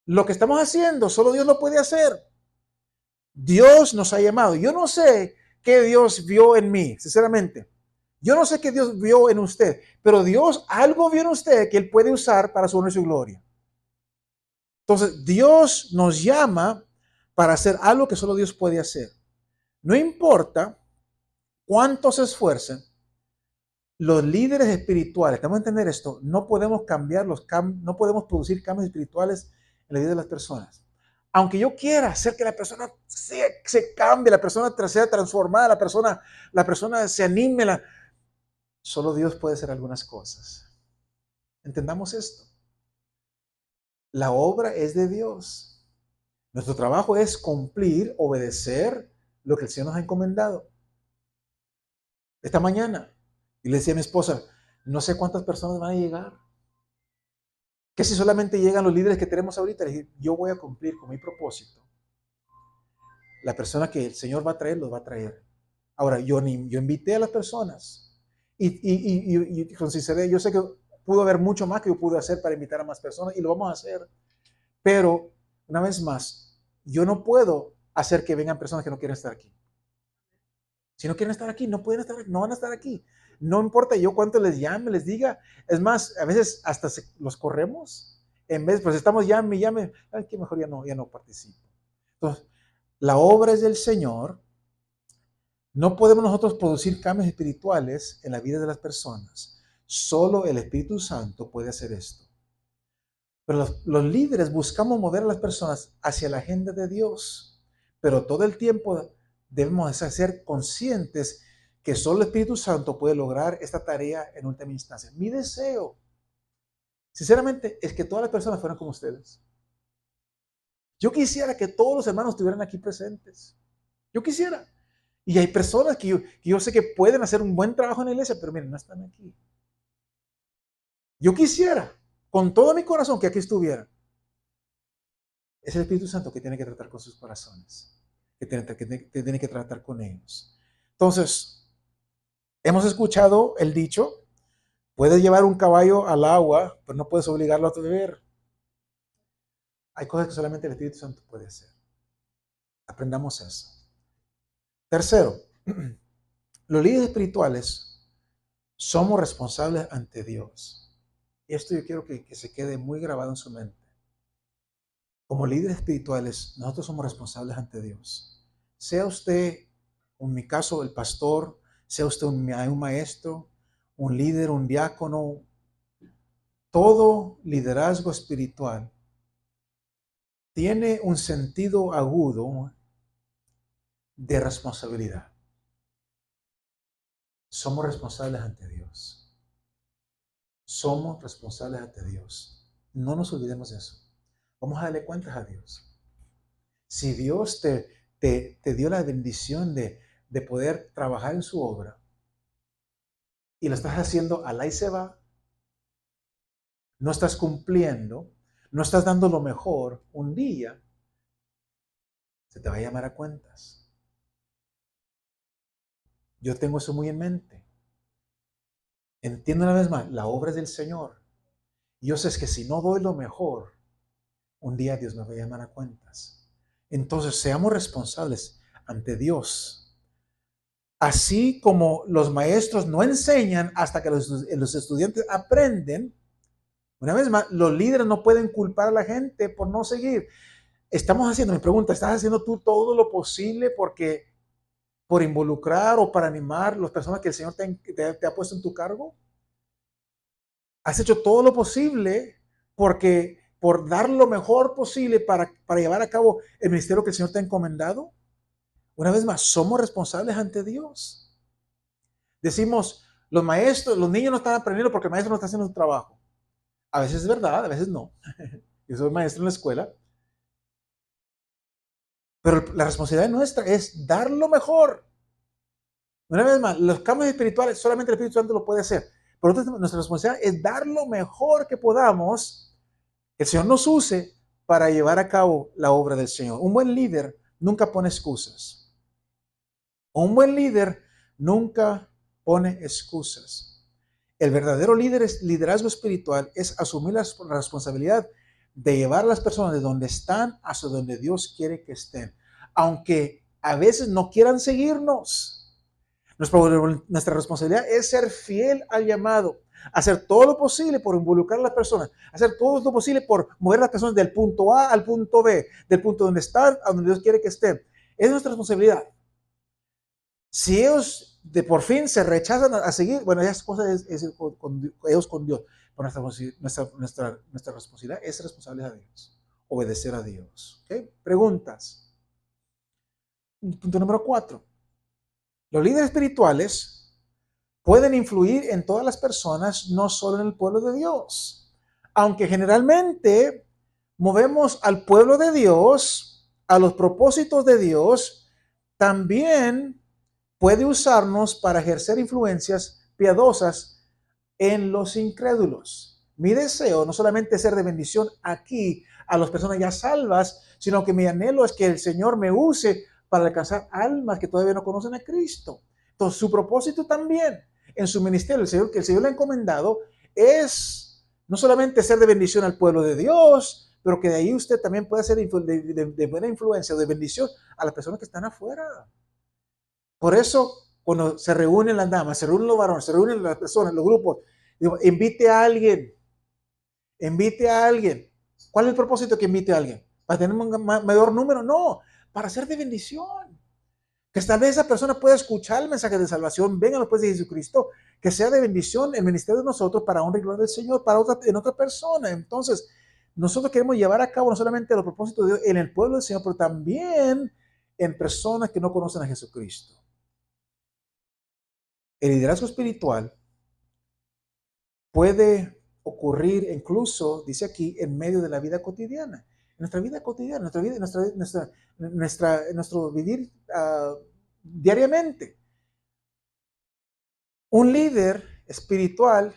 Lo que estamos haciendo, solo Dios lo puede hacer. Dios nos ha llamado. Yo no sé qué Dios vio en mí, sinceramente. Yo no sé qué Dios vio en usted, pero Dios algo vio en usted que Él puede usar para su honor y su gloria. Entonces, Dios nos llama para hacer algo que solo Dios puede hacer. No importa cuánto se esfuercen, los líderes espirituales, tenemos que entender esto, no podemos cambiar no podemos producir cambios espirituales en la vida de las personas. Aunque yo quiera hacer que la persona se cambie, la persona sea transformada, la persona se anime, solo Dios puede hacer algunas cosas. Entendamos esto. La obra es de Dios. Nuestro trabajo es cumplir, obedecer lo que el Señor nos ha encomendado. Esta mañana, y le decía a mi esposa, no sé cuántas personas van a llegar. Que si solamente llegan los líderes que tenemos ahorita, le dije, yo voy a cumplir con mi propósito. La persona que el Señor va a traer, los va a traer. Ahora, yo invité a las personas y con sinceridad, yo sé que pudo haber mucho más que yo pude hacer para invitar a más personas y lo vamos a hacer. Pero, una vez más, yo no puedo hacer que vengan personas que no quieren estar aquí. Si no quieren estar aquí, no pueden estar aquí, no van a estar aquí. No importa yo cuánto les llame, les diga. Es más, a veces hasta los corremos. En vez, pues estamos llame, ay, que mejor ya no participo. Entonces, la obra es del Señor. No podemos nosotros producir cambios espirituales en la vida de las personas. Solo el Espíritu Santo puede hacer esto. Pero los líderes buscamos mover a las personas hacia la agenda de Dios. Pero todo el tiempo debemos ser conscientes que solo el Espíritu Santo puede lograr esta tarea en última instancia. Mi deseo, sinceramente, es que todas las personas fueran como ustedes. Yo quisiera que todos los hermanos estuvieran aquí presentes. Yo quisiera. Y hay personas que yo sé que pueden hacer un buen trabajo en la iglesia, pero miren, no están aquí. Yo quisiera, con todo mi corazón, que aquí estuvieran. Es el Espíritu Santo que tiene que tratar con sus corazones, que tiene que tratar con ellos. Entonces, hemos escuchado el dicho, puedes llevar un caballo al agua, pero no puedes obligarlo a beber. Hay cosas que solamente el Espíritu Santo puede hacer. Aprendamos eso. Tercero, los líderes espirituales somos responsables ante Dios. Y esto yo quiero que se quede muy grabado en su mente. Como líderes espirituales, nosotros somos responsables ante Dios. Sea usted, en mi caso, el pastor, sea usted un maestro, un líder, un diácono, todo liderazgo espiritual tiene un sentido agudo de responsabilidad. Somos responsables ante Dios. Somos responsables ante Dios. No nos olvidemos de eso. Vamos a darle cuentas a Dios. Si Dios te dio la bendición de poder trabajar en su obra y lo estás haciendo alá y se va, no estás cumpliendo, no estás dando lo mejor, un día se te va a llamar a cuentas. Yo tengo eso muy en mente. Entiendo una vez más, la obra es del Señor. Y yo sé que si no doy lo mejor, un día Dios me va a llamar a cuentas. Entonces, seamos responsables ante Dios. Así como los maestros no enseñan hasta que los estudiantes aprenden, una vez más, los líderes no pueden culpar a la gente por no seguir. Estamos haciendo, mi pregunta, ¿estás haciendo tú todo lo posible por involucrar o para animar a las personas que el Señor te ha puesto en tu cargo? ¿Has hecho todo lo posible por dar lo mejor posible para llevar a cabo el ministerio que el Señor te ha encomendado? Una vez más, somos responsables ante Dios. Decimos, los maestros, los niños no están aprendiendo porque el maestro no está haciendo su trabajo. A veces es verdad, a veces no. Yo soy maestro en la escuela. Pero la responsabilidad nuestra es dar lo mejor. Una vez más, los cambios espirituales solamente el Espíritu Santo lo puede hacer. Por lo tanto, nuestra responsabilidad es dar lo mejor que podamos, que el Señor nos use para llevar a cabo la obra del Señor. Un buen líder nunca pone excusas. Un buen líder nunca pone excusas. El verdadero liderazgo espiritual es asumir la responsabilidad de llevar a las personas de donde están hasta donde Dios quiere que estén. Aunque a veces no quieran seguirnos. Nuestra responsabilidad es ser fiel al llamado, hacer todo lo posible por involucrar a las personas, hacer todo lo posible por mover a las personas del punto A al punto B, del punto donde están a donde Dios quiere que estén. Es nuestra responsabilidad. Si ellos de por fin se rechazan a seguir, bueno, ya es cosa con ellos con Dios. Pero nuestra responsabilidad es responsabilidad de Dios, obedecer a Dios. ¿Okay? Preguntas. Punto número 4. Los líderes espirituales pueden influir en todas las personas, no solo en el pueblo de Dios. Aunque generalmente movemos al pueblo de Dios, a los propósitos de Dios, también puede usarnos para ejercer influencias piadosas en los incrédulos. Mi deseo no solamente es ser de bendición aquí a las personas ya salvas, sino que mi anhelo es que el Señor me use para alcanzar almas que todavía no conocen a Cristo. Entonces, su propósito también en su ministerio, que el Señor le ha encomendado, es no solamente ser de bendición al pueblo de Dios, pero que de ahí usted también pueda ser de buena influencia, de bendición a las personas que están afuera. Por eso, cuando se reúnen las damas, se reúnen los varones, se reúnen las personas, los grupos, digo, invite a alguien, invite a alguien. ¿Cuál es el propósito que invite a alguien? ¿Para tener un mayor número? No, para ser de bendición. Que tal vez esa persona pueda escuchar el mensaje de salvación, venga después de Jesucristo, que sea de bendición el ministerio de nosotros para honra y gloria del Señor, en otra persona. Entonces, nosotros queremos llevar a cabo no solamente los propósitos de Dios en el pueblo del Señor, pero también en personas que no conocen a Jesucristo. El liderazgo espiritual puede ocurrir incluso, dice aquí, en medio de la vida cotidiana. En nuestra vida cotidiana, nuestro vivir diariamente. Un líder espiritual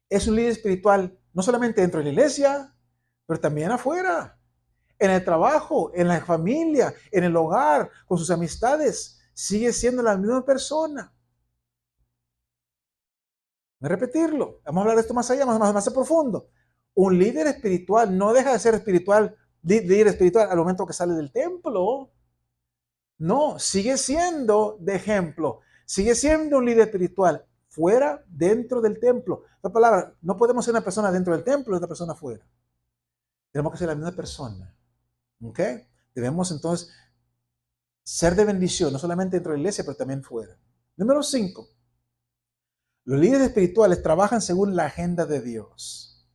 es un líder espiritual no solamente dentro de la iglesia, pero también afuera, en el trabajo, en la familia, en el hogar, con sus amistades. Sigue siendo la misma persona. Voy a repetirlo. Vamos a hablar de esto más allá, más profundo. Un líder espiritual no deja de ser líder espiritual al momento que sale del templo. No, sigue siendo de ejemplo. Sigue siendo un líder espiritual fuera, dentro del templo. La palabra, no podemos ser una persona dentro del templo y otra persona fuera. Tenemos que ser la misma persona. ¿Ok? Debemos entonces ser de bendición, no solamente dentro de la iglesia, pero también fuera. Número 5. Los líderes espirituales trabajan según la agenda de Dios.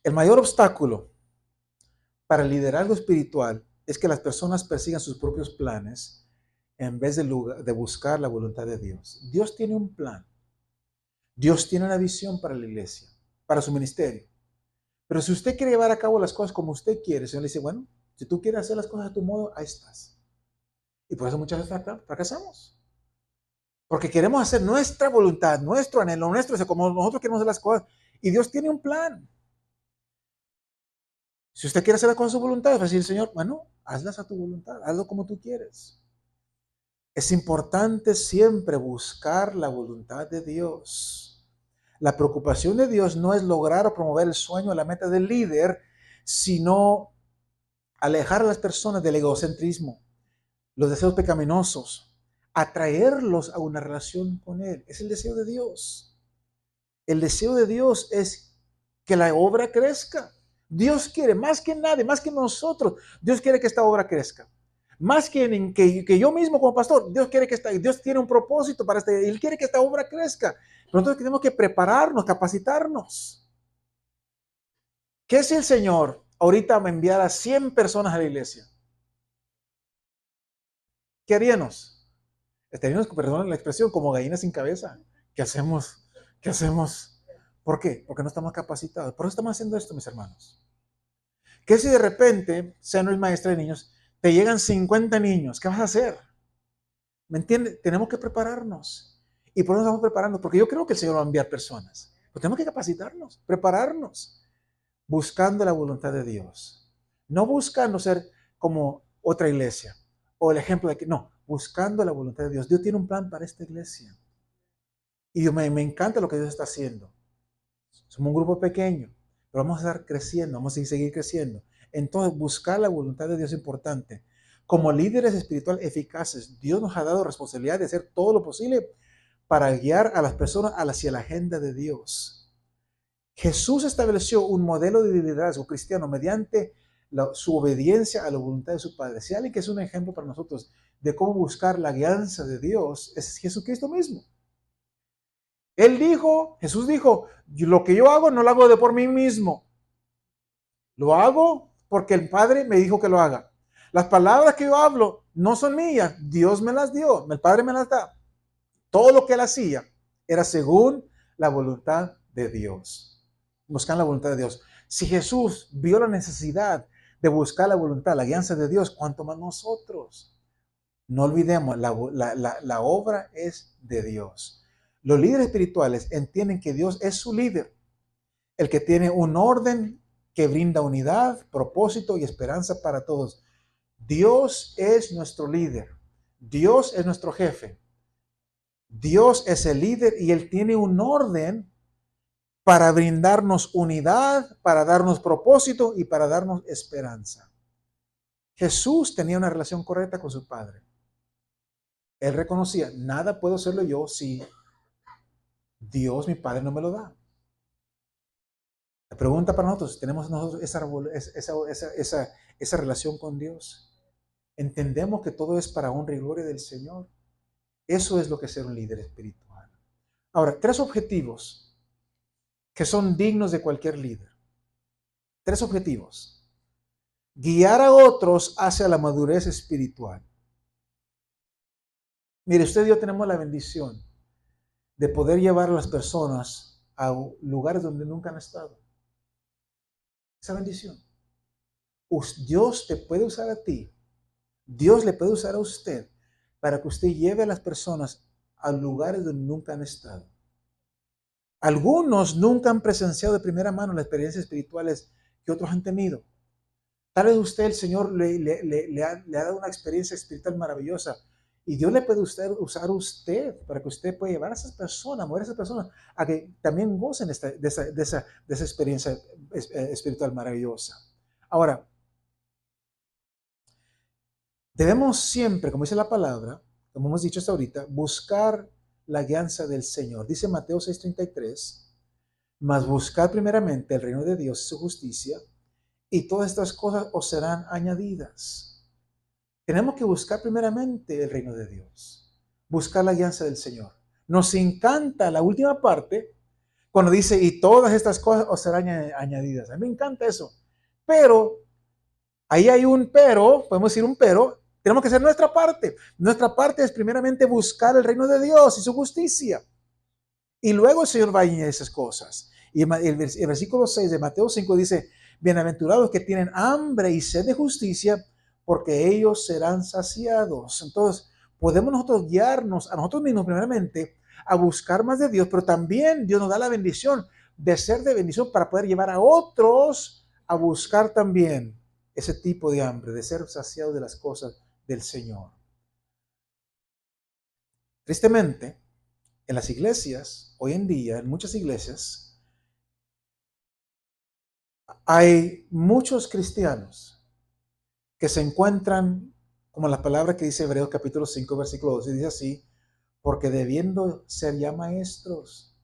El mayor obstáculo para el liderazgo espiritual es que las personas persigan sus propios planes en vez de buscar la voluntad de Dios. Dios tiene un plan. Dios tiene una visión para la iglesia, para su ministerio. Pero si usted quiere llevar a cabo las cosas como usted quiere, el Señor le dice, bueno, si tú quieres hacer las cosas a tu modo, ahí estás. Y por eso muchas veces fracasamos. Porque queremos hacer nuestra voluntad, nuestro anhelo, como nosotros queremos hacer las cosas. Y Dios tiene un plan. Si usted quiere hacer las cosas a su voluntad, va a decir el Señor, bueno, hazlas a tu voluntad, hazlo como tú quieres. Es importante siempre buscar la voluntad de Dios. La preocupación de Dios no es lograr o promover el sueño o la meta del líder, sino alejar a las personas del egocentrismo, los deseos pecaminosos, atraerlos a una relación con Él. Es el deseo de Dios. El deseo de Dios es que la obra crezca. Dios quiere, más que nadie, más que nosotros, Dios quiere que esta obra crezca. Más que yo mismo como pastor, Dios tiene un propósito para Él quiere que esta obra crezca. Pero nosotros tenemos que prepararnos, capacitarnos. ¿Qué si el Señor ahorita me enviara 100 personas a la iglesia? ¿Qué haríamos? Estaríamos, perdón la expresión, como gallinas sin cabeza. ¿Qué hacemos? ¿Qué hacemos? ¿Por qué? Porque no estamos capacitados. Por eso estamos haciendo esto, mis hermanos. ¿Qué si de repente, sea no es maestra de niños, te llegan 50 niños? ¿Qué vas a hacer? ¿Me entiendes? Tenemos que prepararnos. Y por eso estamos preparando, porque yo creo que el Señor va a enviar personas. Pero tenemos que capacitarnos, prepararnos, buscando la voluntad de Dios. No buscando ser como otra iglesia o el ejemplo de que, no, buscando la voluntad de Dios. Dios tiene un plan para esta iglesia. Y me encanta lo que Dios está haciendo. Somos un grupo pequeño, pero vamos a estar creciendo, vamos a seguir creciendo. Entonces, buscar la voluntad de Dios es importante, Como líderes espirituales eficaces, Dios nos ha dado responsabilidad de hacer todo lo posible para guiar a las personas hacia la agenda de Dios. Jesús estableció un modelo de liderazgo cristiano mediante su obediencia a la voluntad de su Padre. Si alguien que es un ejemplo para nosotros de cómo buscar la guianza de Dios, es Jesucristo mismo. Jesús dijo, lo que yo hago no lo hago de por mí mismo. Lo hago porque el Padre me dijo que lo haga. Las palabras que yo hablo no son mías, Dios me las dio, el Padre me las da. Todo lo que él hacía era según la voluntad de Dios. Buscar la voluntad de Dios. Si Jesús vio la necesidad de buscar la voluntad, la guianza de Dios, ¿cuánto más nosotros? No olvidemos, la obra es de Dios. Los líderes espirituales entienden que Dios es su líder, el que tiene un orden que brinda unidad, propósito y esperanza para todos. Dios es nuestro líder. Dios es nuestro jefe. Dios es el líder y Él tiene un orden para brindarnos unidad, para darnos propósito y para darnos esperanza. Jesús tenía una relación correcta con su Padre. Él reconocía, nada puedo hacerlo yo si Dios, mi Padre, no me lo da. La pregunta para nosotros, ¿tenemos nosotros esa relación con Dios? ¿Entendemos que todo es para honra y gloria del Señor? Eso es lo que es ser un líder espiritual. Ahora, 3 objetivos que son dignos de cualquier líder. 3 objetivos. Guiar a otros hacia la madurez espiritual. Mire, usted y yo tenemos la bendición de poder llevar a las personas a lugares donde nunca han estado. Esa bendición. Dios te puede usar a ti. Dios le puede usar a usted para que usted lleve a las personas a lugares donde nunca han estado. Algunos nunca han presenciado de primera mano las experiencias espirituales que otros han tenido. Tal vez usted, el Señor, le ha dado una experiencia espiritual maravillosa y Dios le puede usar a usted para que usted pueda llevar a esas personas, mover a esas personas a que también gocen de esa experiencia espiritual maravillosa. Ahora, debemos siempre, como dice la palabra, como hemos dicho hasta ahorita, buscar la guianza del Señor. Dice Mateo 6:33, mas buscad primeramente el reino de Dios y su justicia, y todas estas cosas os serán añadidas. Tenemos que buscar primeramente el reino de Dios, buscar la guianza del Señor. Nos encanta la última parte, cuando dice, y todas estas cosas os serán añadidas. A mí me encanta eso. Pero, ahí hay un pero, podemos decir un pero, tenemos que hacer nuestra parte. Nuestra parte es primeramente buscar el reino de Dios y su justicia. Y luego el Señor va a añadir esas cosas. Y el versículo 6 de Mateo 5 dice, bienaventurados que tienen hambre y sed de justicia, porque ellos serán saciados. Entonces, podemos nosotros guiarnos a nosotros mismos primeramente a buscar más de Dios, pero también Dios nos da la bendición de ser de bendición para poder llevar a otros a buscar también ese tipo de hambre, de ser saciados de las cosas del Señor. Tristemente, en las iglesias, hoy en día, en muchas iglesias, hay muchos cristianos que se encuentran, como la palabra que dice Hebreos capítulo 5, versículo 12, dice así, porque debiendo ser ya maestros,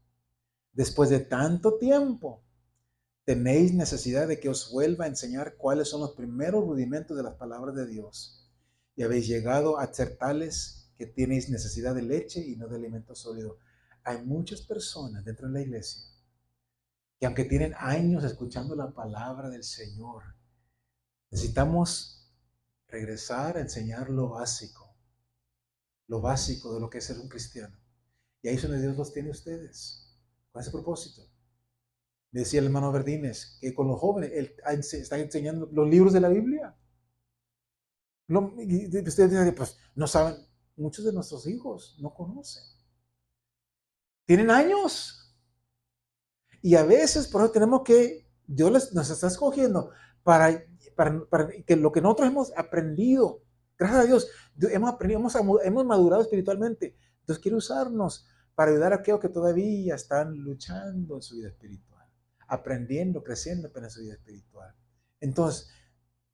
después de tanto tiempo, tenéis necesidad de que os vuelva a enseñar cuáles son los primeros rudimentos de las palabras de Dios. Y habéis llegado a ser tales que tenéis necesidad de leche y no de alimento sólido. Hay muchas personas dentro de la iglesia que aunque tienen años escuchando la palabra del Señor, necesitamos regresar a enseñar lo básico de lo que es ser un cristiano. Y ahí es donde Dios los tiene a ustedes, con ese propósito. Me decía el hermano Verdines que con los jóvenes él está enseñando los libros de la Biblia. Ustedes dicen, pues no saben, muchos de nuestros hijos no conocen. Tienen años. Y a veces por eso tenemos que, Dios nos está escogiendo para que lo que nosotros hemos aprendido, gracias a Dios, hemos aprendido, hemos madurado espiritualmente. Dios quiere usarnos para ayudar a aquellos que todavía están luchando en su vida espiritual, aprendiendo, creciendo en su vida espiritual. Entonces,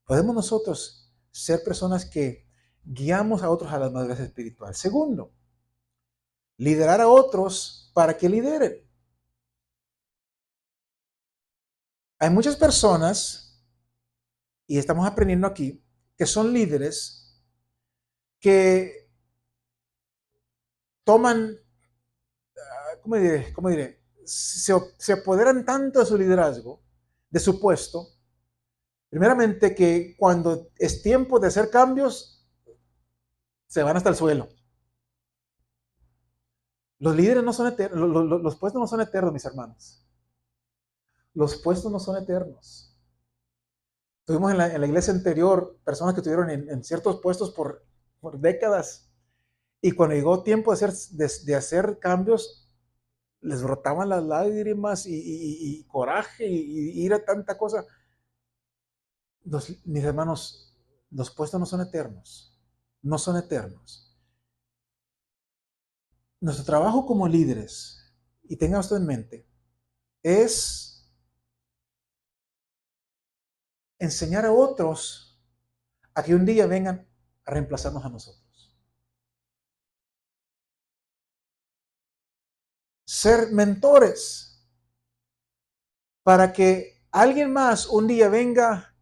podemos nosotros ser personas que guiamos a otros a la madurez espiritual. Segundo, liderar a otros para que lideren. Hay muchas personas, y estamos aprendiendo aquí, que son líderes que toman, ¿cómo diré? Se apoderan tanto de su liderazgo, de su puesto, primeramente que cuando es tiempo de hacer cambios, se van hasta el suelo. Los líderes no son eternos, los puestos no son eternos, mis hermanos. Los puestos no son eternos. Tuvimos en la iglesia anterior personas que estuvieron en ciertos puestos por décadas, y cuando llegó tiempo de hacer cambios, les brotaban las lágrimas y coraje y ira, tanta cosa. Mis hermanos, los puestos no son eternos, no son eternos. Nuestro trabajo como líderes, y tenga esto en mente, es enseñar a otros a que un día vengan a reemplazarnos a nosotros. Ser mentores para que alguien más un día venga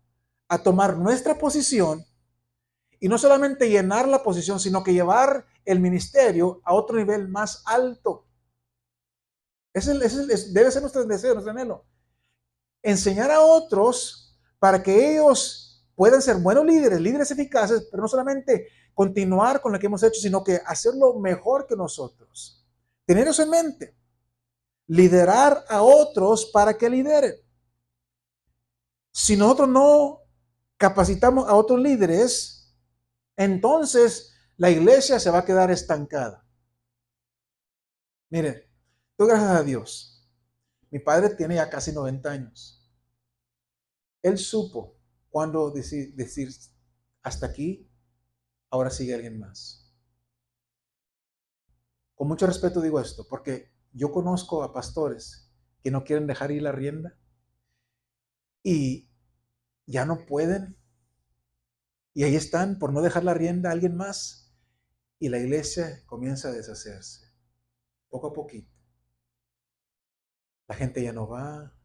a tomar nuestra posición, y no solamente llenar la posición, sino que llevar el ministerio a otro nivel más alto. Debe ser nuestro deseo, nuestro anhelo. Enseñar a otros para que ellos puedan ser buenos líderes, líderes eficaces, pero no solamente continuar con lo que hemos hecho, sino que hacerlo mejor que nosotros. Tener eso en mente. Liderar a otros para que lideren. Si nosotros no capacitamos a otros líderes, entonces la iglesia se va a quedar estancada. Mire, doy gracias a Dios. Mi padre tiene ya casi 90 años. Él supo cuando decir hasta aquí, ahora sigue alguien más. Con mucho respeto digo esto, porque yo conozco a pastores que no quieren dejar ir la rienda y ya no pueden, y ahí están por no dejar la rienda a alguien más, y la iglesia comienza a deshacerse poco a poquito. La gente ya no va.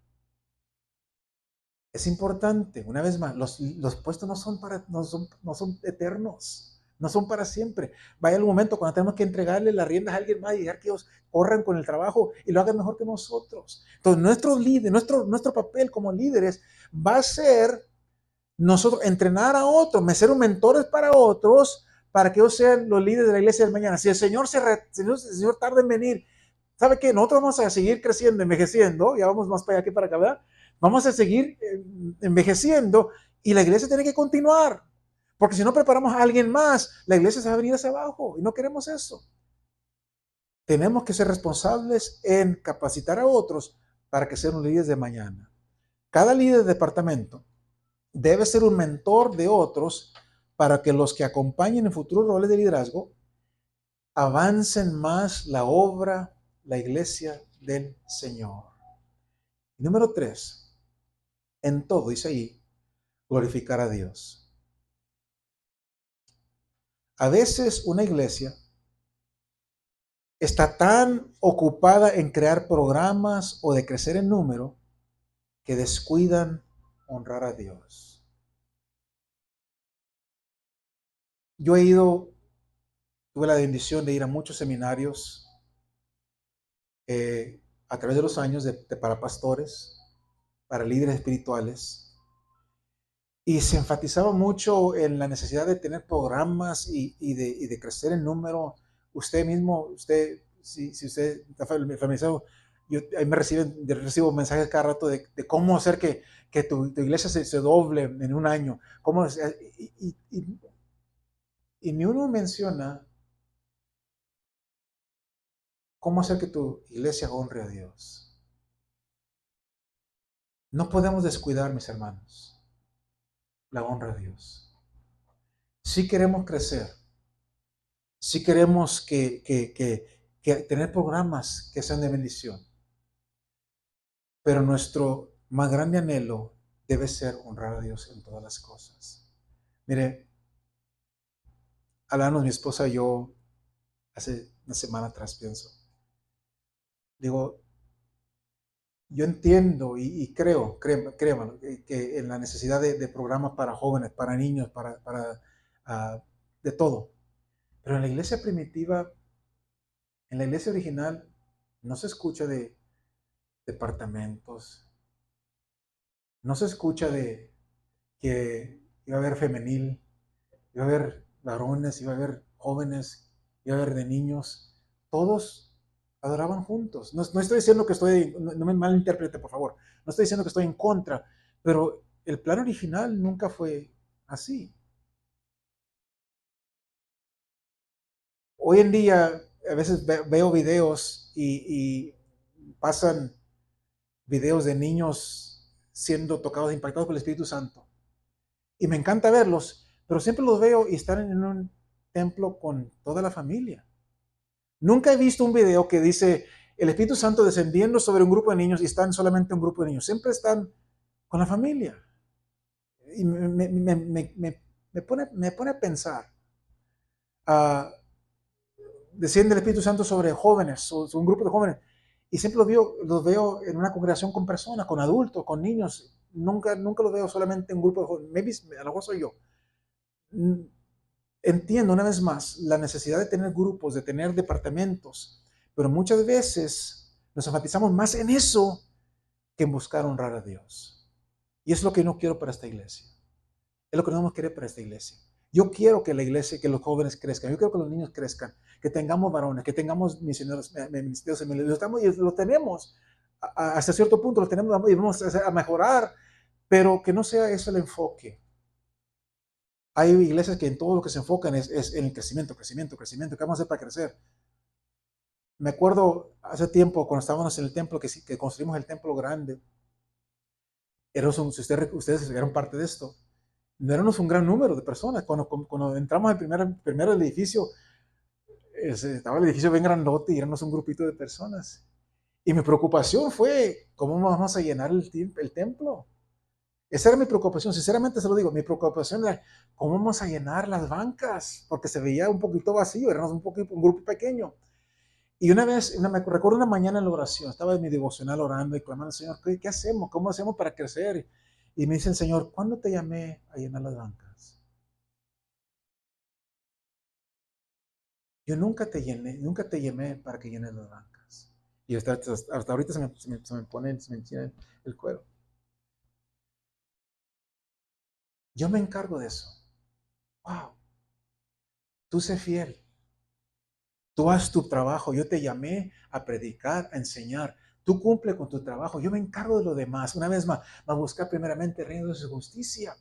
Es importante, una vez más, los puestos no son eternos, no son para siempre. Vaya el momento cuando tenemos que entregarle las riendas a alguien más y dejar que ellos corran con el trabajo y lo hagan mejor que nosotros. Entonces, nuestro papel como líderes va a ser nosotros entrenar a otros, ser un mentores para otros, para que ellos sean los líderes de la iglesia del mañana. Si el Señor el Señor tarda en venir, ¿sabe qué? Nosotros vamos a seguir creciendo, envejeciendo, ya vamos más para allá que para acá, ¿verdad? Vamos a seguir envejeciendo, y la iglesia tiene que continuar, porque si no preparamos a alguien más, la iglesia se va a venir hacia abajo, y no queremos eso. Tenemos que ser responsables en capacitar a otros para que sean líderes de mañana. Cada líder de departamento debe ser un mentor de otros para que los que acompañen en futuros roles de liderazgo avancen más la obra, la iglesia del Señor. Número 3, en todo, dice ahí, glorificar a Dios. A veces una iglesia está tan ocupada en crear programas o de crecer en número que descuidan honrar a Dios. Yo tuve la bendición de ir a muchos seminarios a través de los años para pastores, para líderes espirituales, y se enfatizaba mucho en la necesidad de tener programas y de crecer en número. Usted mismo, si usted está familiarizado, ahí recibo mensajes cada rato de cómo hacer que tu iglesia se doble en un año. Y ni uno menciona cómo hacer que tu iglesia honre a Dios. No podemos descuidar, mis hermanos, la honra a Dios. Si queremos crecer, si queremos que tener programas que sean de bendición, pero nuestro más grande anhelo debe ser honrar a Dios en todas las cosas. Mire, hablamos mi esposa y yo hace una semana atrás, pienso. Digo, yo entiendo y creo, créanmelo, que en la necesidad de programas para jóvenes, para niños, ah, de todo. Pero en la iglesia primitiva, en la iglesia original, no se escucha de departamentos, no se escucha de que iba a haber femenil, iba a haber varones, iba a haber jóvenes, iba a haber de niños. Todos adoraban juntos. No, no estoy diciendo que estoy, no, no me malinterprete, por favor. No estoy diciendo que estoy en contra, pero el plan original nunca fue así. Hoy en día, a veces veo videos y pasan videos de niños siendo tocados, impactados por el Espíritu Santo. Y me encanta verlos, pero siempre los veo y están en un templo con toda la familia. Nunca he visto un video que dice el Espíritu Santo descendiendo sobre un grupo de niños y están solamente un grupo de niños. Siempre están con la familia. Y me pone a pensar. Uh, Desciende el Espíritu Santo sobre jóvenes, sobre un grupo de jóvenes. Y siempre los veo en una congregación con personas, con adultos, con niños. Nunca los veo solamente en un grupo de jóvenes. Maybe, a lo mejor soy yo. Entiendo una vez más la necesidad de tener grupos, de tener departamentos, pero muchas veces nos enfatizamos más en eso que en buscar honrar a Dios. Y es lo que no quiero para esta iglesia. Es lo que no queremos para esta iglesia. Yo quiero que la iglesia, que los jóvenes crezcan, yo quiero que los niños crezcan, que tengamos varones, que tengamos misioneros, ministerios, y lo tenemos hasta cierto punto, lo tenemos y vamos a mejorar, pero que no sea eso el enfoque. Hay iglesias que en todo lo que se enfocan es en el crecimiento. ¿Qué vamos a hacer para crecer? Me acuerdo hace tiempo, cuando estábamos en el templo, que construimos el templo grande. Si ustedes eran parte de esto, no éramos un gran número de personas. Cuando entramos al primero del edificio, estaba el edificio bien grandote y éramos un grupito de personas. Y mi preocupación fue, ¿cómo vamos a llenar el templo? Esa era mi preocupación, sinceramente se lo digo, mi preocupación era cómo vamos a llenar las bancas, porque se veía un poquito vacío, éramos un grupo pequeño. Y una vez, me recuerdo una mañana en la oración, estaba en mi devocional orando y clamando al Señor, ¿qué hacemos? ¿Cómo hacemos para crecer? Y me dice el Señor, ¿cuándo te llamé a llenar las bancas? Yo nunca te llamé para que llenes las bancas. Y hasta ahorita se me enchina el cuero. Yo me encargo de eso. Wow, tú sé fiel. Tú haz tu trabajo. Yo te llamé a predicar, a enseñar. Tú cumple con tu trabajo. Yo me encargo de lo demás. Una vez más, a buscar primeramente el reino de su justicia.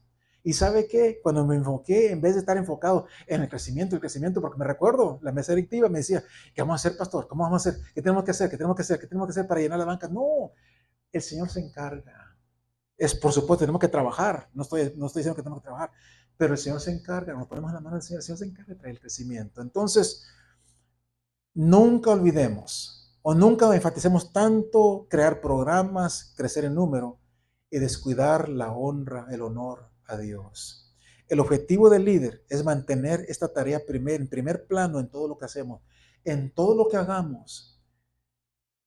Y ¿sabe qué? Cuando me enfoqué, en vez de estar enfocado en el crecimiento, porque me recuerdo, la mesa directiva me decía, ¿qué vamos a hacer, pastor? ¿Cómo vamos a hacer? ¿Qué tenemos que hacer? ¿Qué tenemos que hacer? ¿Qué tenemos que hacer para llenar la banca? No, el Señor se encarga. Por supuesto, tenemos que trabajar. No estoy diciendo que tenemos que trabajar, pero el Señor se encarga. Nos ponemos en la mano del Señor. El Señor se encarga de traer el crecimiento. Entonces, nunca olvidemos o nunca enfaticemos tanto crear programas, crecer en número y descuidar la honra, el honor a Dios. El objetivo del líder es mantener esta tarea en primer plano en todo lo que hacemos. En todo lo que hagamos,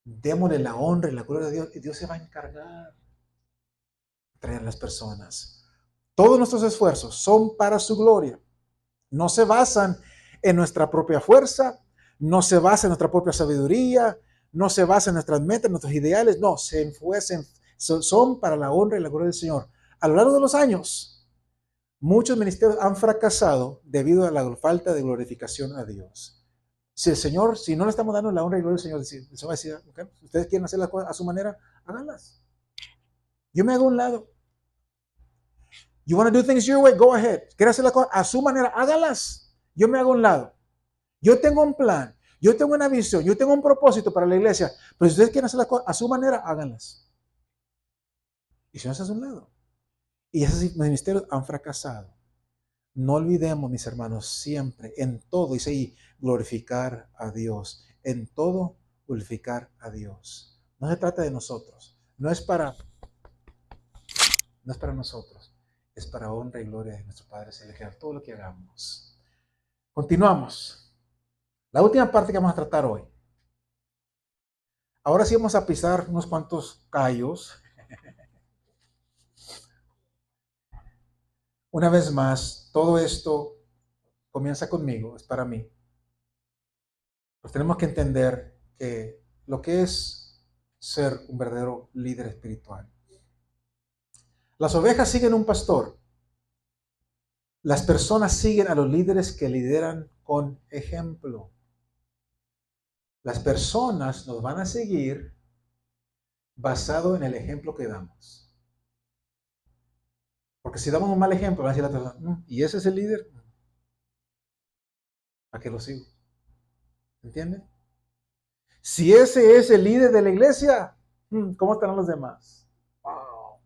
démosle la honra y la gloria a Dios y Dios se va a encargar de traer a las personas. Todos nuestros esfuerzos son para su gloria. No se basan en nuestra propia fuerza, no se basa en nuestra propia sabiduría, no se basa en nuestras metas, nuestros ideales, no, son para la honra y la gloria del Señor. A lo largo de los años, muchos ministerios han fracasado debido a la falta de glorificación a Dios. Si no le estamos dando la honra y gloria al Señor, el Señor va a decir, okay, ustedes quieren hacer las cosas a su manera, háganlas. Yo me hago a un lado. You want to do things your way, go ahead. ¿Quieren hacer las cosas a su manera? Háganlas. Yo me hago a un lado. Yo tengo un plan, yo tengo una visión, yo tengo un propósito para la iglesia, pero si ustedes quieren hacer las cosas a su manera, háganlas. Y si no, se hace a un lado. Y esos ministerios han fracasado. No olvidemos, mis hermanos, siempre, en todo, dice ahí, glorificar a Dios. En todo, glorificar a Dios. No se trata de nosotros. No es para nosotros. Es para honra y gloria de nuestro Padre Celestial. Todo lo que hagamos. Continuamos. La última parte que vamos a tratar hoy. Ahora sí vamos a pisar unos cuantos callos. Una vez más, todo esto comienza conmigo, es para mí. Pues tenemos que entender que lo que es ser un verdadero líder espiritual. Las ovejas siguen un pastor. Las personas siguen a los líderes que lideran con ejemplo. Las personas nos van a seguir basado en el ejemplo que damos. Porque si damos un mal ejemplo, van a decir la persona, ¿y ese es el líder? ¿A qué lo sigo? ¿Entienden? Si ese es el líder de la iglesia, ¿cómo estarán los demás? Wow.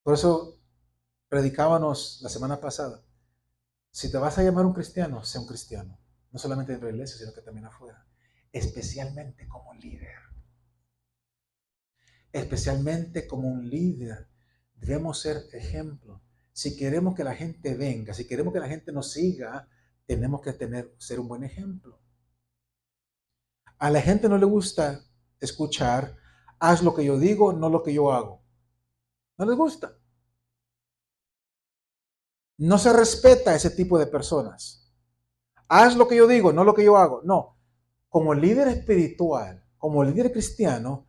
Por eso predicábamos la semana pasada. Si te vas a llamar un cristiano, sé un cristiano. No solamente dentro de la iglesia, sino que también afuera. Especialmente como líder. Especialmente como un líder. Debemos ser ejemplo. Si queremos que la gente venga, si queremos que la gente nos siga, tenemos que ser un buen ejemplo. A la gente no le gusta escuchar, haz lo que yo digo, no lo que yo hago. No les gusta. No se respeta a ese tipo de personas. Haz lo que yo digo, no lo que yo hago. No. Como líder espiritual, como líder cristiano,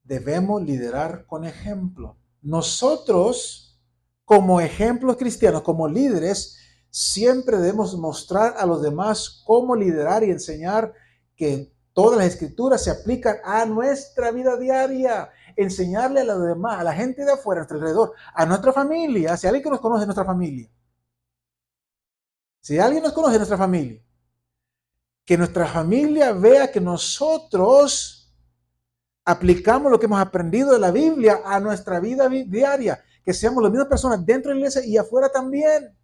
debemos liderar con ejemplo. Nosotros, como ejemplos cristianos, como líderes, siempre debemos mostrar a los demás cómo liderar y enseñar que todas las escrituras se aplican a nuestra vida diaria. Enseñarle a los demás, a la gente de afuera, a nuestro alrededor, a nuestra familia, si alguien que nos conoce de nuestra familia. Si alguien nos conoce de nuestra familia, que nuestra familia vea que nosotros aplicamos lo que hemos aprendido de la Biblia a nuestra vida diaria, que seamos las mismas personas dentro de la iglesia y afuera también.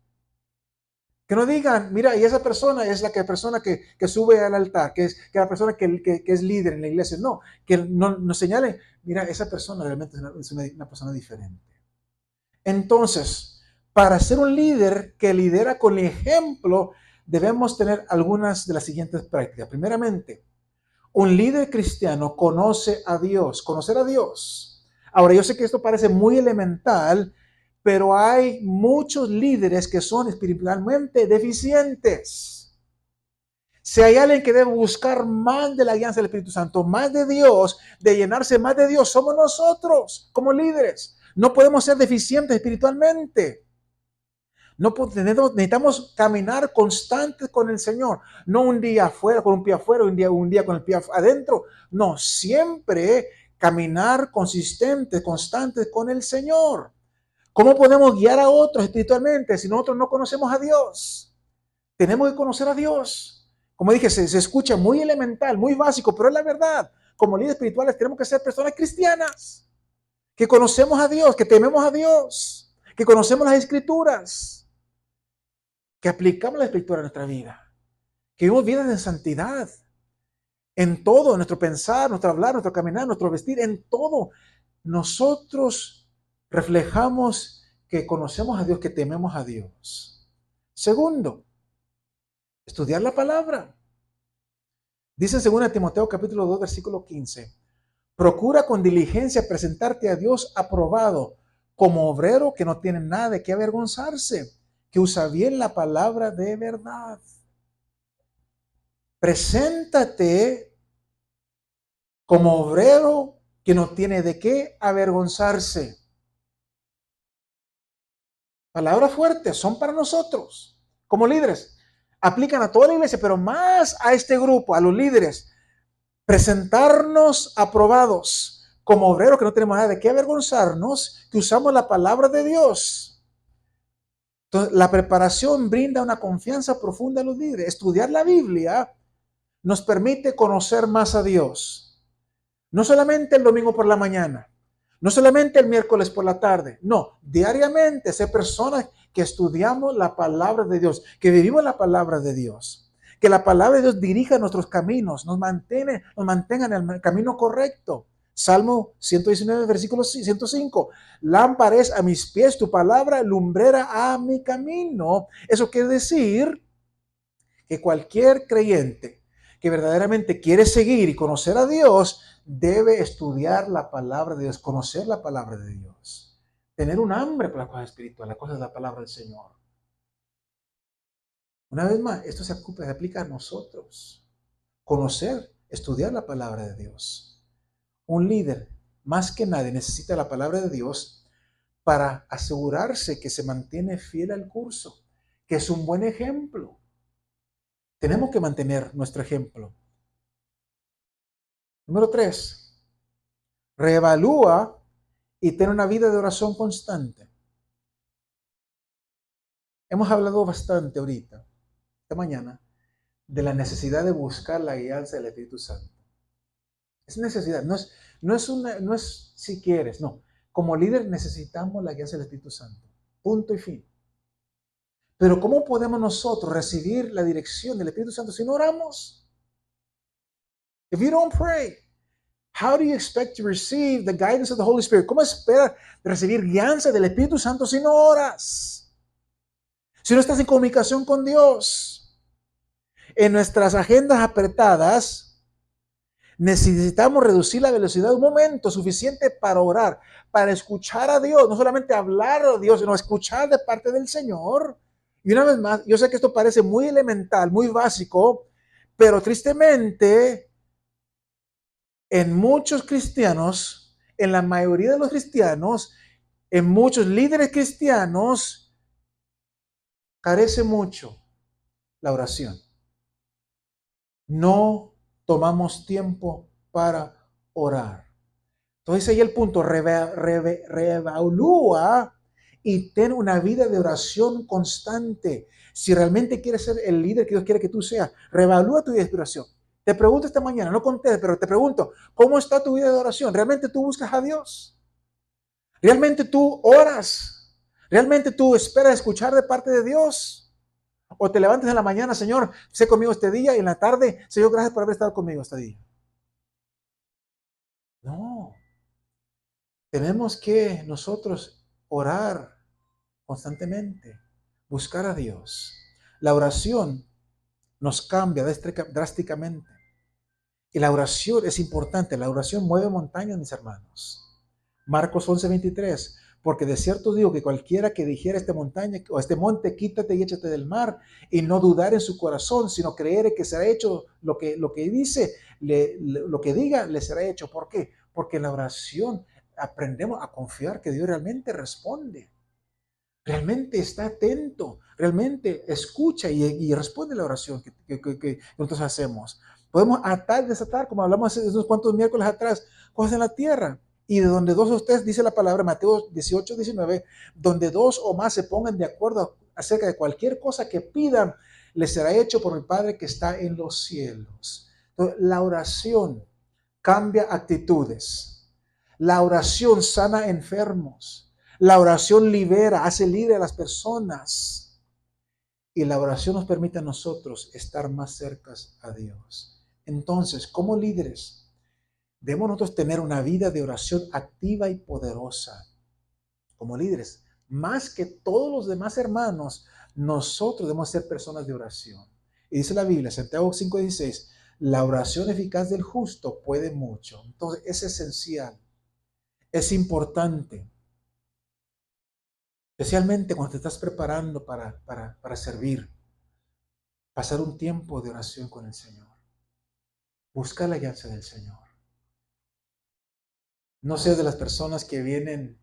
Que no digan, mira, y esa persona es la persona que sube al altar, que es la persona que es líder en la iglesia. No, que nos señalen, mira, esa persona realmente es una persona diferente. Entonces, para ser un líder que lidera con ejemplo, debemos tener algunas de las siguientes prácticas. Primeramente, un líder cristiano conoce a Dios, conocer a Dios. Ahora, yo sé que esto parece muy elemental, pero hay muchos líderes que son espiritualmente deficientes. Si hay alguien que debe buscar más de la guianza del Espíritu Santo, más de Dios, de llenarse más de Dios, somos nosotros como líderes. No podemos ser deficientes espiritualmente. No necesitamos caminar constantes con el Señor. No un día afuera, con un pie afuera, un día con el pie adentro. No, siempre caminar consistente, constante con el Señor. ¿Cómo podemos guiar a otros espiritualmente si nosotros no conocemos a Dios? Tenemos que conocer a Dios. Como dije, se escucha muy elemental, muy básico, pero es la verdad. Como líderes espirituales tenemos que ser personas cristianas, que conocemos a Dios, que tememos a Dios, que conocemos las Escrituras, que aplicamos la escritura a nuestra vida, que vivimos vidas de santidad, en todo, en nuestro pensar, nuestro hablar, nuestro caminar, nuestro vestir, en todo. Nosotros reflejamos que conocemos a Dios, que tememos a Dios. Segundo, estudiar la palabra. Dice en 2 Timoteo capítulo 2, versículo 15, procura con diligencia presentarte a Dios aprobado, como obrero que no tiene nada de qué avergonzarse, que usa bien la palabra de verdad. Preséntate como obrero que no tiene de qué avergonzarse. Palabras fuertes son para nosotros, como líderes. Aplican a toda la iglesia, pero más a este grupo, a los líderes. Presentarnos aprobados como obreros que no tenemos nada de qué avergonzarnos, que usamos la palabra de Dios. Entonces, la preparación brinda una confianza profunda a los líderes. Estudiar la Biblia nos permite conocer más a Dios. No solamente el domingo por la mañana, no solamente el miércoles por la tarde, no, diariamente ser personas que estudiamos la palabra de Dios, que vivimos la palabra de Dios, que la palabra de Dios dirija nuestros caminos, nos mantenga en el camino correcto. Salmo 119, versículo 105. Lámpara es a mis pies tu palabra, lumbrera a mi camino. Eso quiere decir que cualquier creyente que verdaderamente quiere seguir y conocer a Dios debe estudiar la palabra de Dios, conocer la palabra de Dios, tener un hambre por las cosas espirituales, las cosas de la palabra del Señor. Una vez más, esto se aplica a nosotros. Conocer, estudiar la palabra de Dios. Un líder, más que nadie, necesita la palabra de Dios para asegurarse que se mantiene fiel al curso, que es un buen ejemplo. Tenemos que mantener nuestro ejemplo. Número 3, reevalúa y ten una vida de oración constante. Hemos hablado bastante ahorita, esta mañana, de la necesidad de buscar la guianza del Espíritu Santo. Es necesidad, no es si quieres, no. Como líder necesitamos la guianza del Espíritu Santo. Punto y fin. Pero ¿cómo podemos nosotros recibir la dirección del Espíritu Santo si no oramos? If you don't pray, how do you expect to receive the guidance of the Holy Spirit? ¿Cómo esperas recibir guianza del Espíritu Santo si no oras? Si no estás en comunicación con Dios. En nuestras agendas apretadas, necesitamos reducir la velocidad un momento suficiente para orar, para escuchar a Dios, no solamente hablar a Dios, sino escuchar de parte del Señor. Y una vez más, yo sé que esto parece muy elemental, muy básico, pero tristemente, en muchos cristianos, en la mayoría de los cristianos, en muchos líderes cristianos, carece mucho la oración. No tomamos tiempo para orar. Entonces ahí el punto, reevalúa y ten una vida de oración constante. Si realmente quieres ser el líder que Dios quiere que tú seas, reevalúa tu vida de oración. Te pregunto esta mañana, no contestes, pero te pregunto, ¿cómo está tu vida de oración? ¿Realmente tú buscas a Dios? ¿Realmente tú oras? ¿Realmente tú esperas escuchar de parte de Dios? ¿O te levantas en la mañana, Señor, sé conmigo este día, y en la tarde, Señor, gracias por haber estado conmigo este día? No. Tenemos que nosotros orar constantemente, buscar a Dios. La oración nos cambia drásticamente. Y la oración es importante. La oración mueve montañas, mis hermanos. Marcos 11:23. Porque de cierto digo que cualquiera que dijera esta montaña o este monte, quítate y échate del mar, y no dudar en su corazón, sino creer que será hecho lo que dice, lo que diga, le será hecho. ¿Por qué? Porque en la oración aprendemos a confiar que Dios realmente responde, realmente está atento, realmente escucha y responde la oración que nosotros hacemos. Podemos atar, desatar, como hablamos hace unos cuantos miércoles atrás, cosas en la tierra. Y de donde dos o tres, dice la palabra, Mateo 18:19, donde dos o más se pongan de acuerdo acerca de cualquier cosa que pidan, les será hecho por mi Padre que está en los cielos. Entonces, la oración cambia actitudes. La oración sana enfermos. La oración libera, hace libre a las personas. Y la oración nos permite a nosotros estar más cercas a Dios. Entonces, como líderes, debemos nosotros tener una vida de oración activa y poderosa. Como líderes, más que todos los demás hermanos, nosotros debemos ser personas de oración. Y dice la Biblia, Santiago 5:16, la oración eficaz del justo puede mucho. Entonces, es esencial, es importante, especialmente cuando te estás preparando para servir, pasar un tiempo de oración con el Señor. Busca la guianza del Señor. No seas de las personas que vienen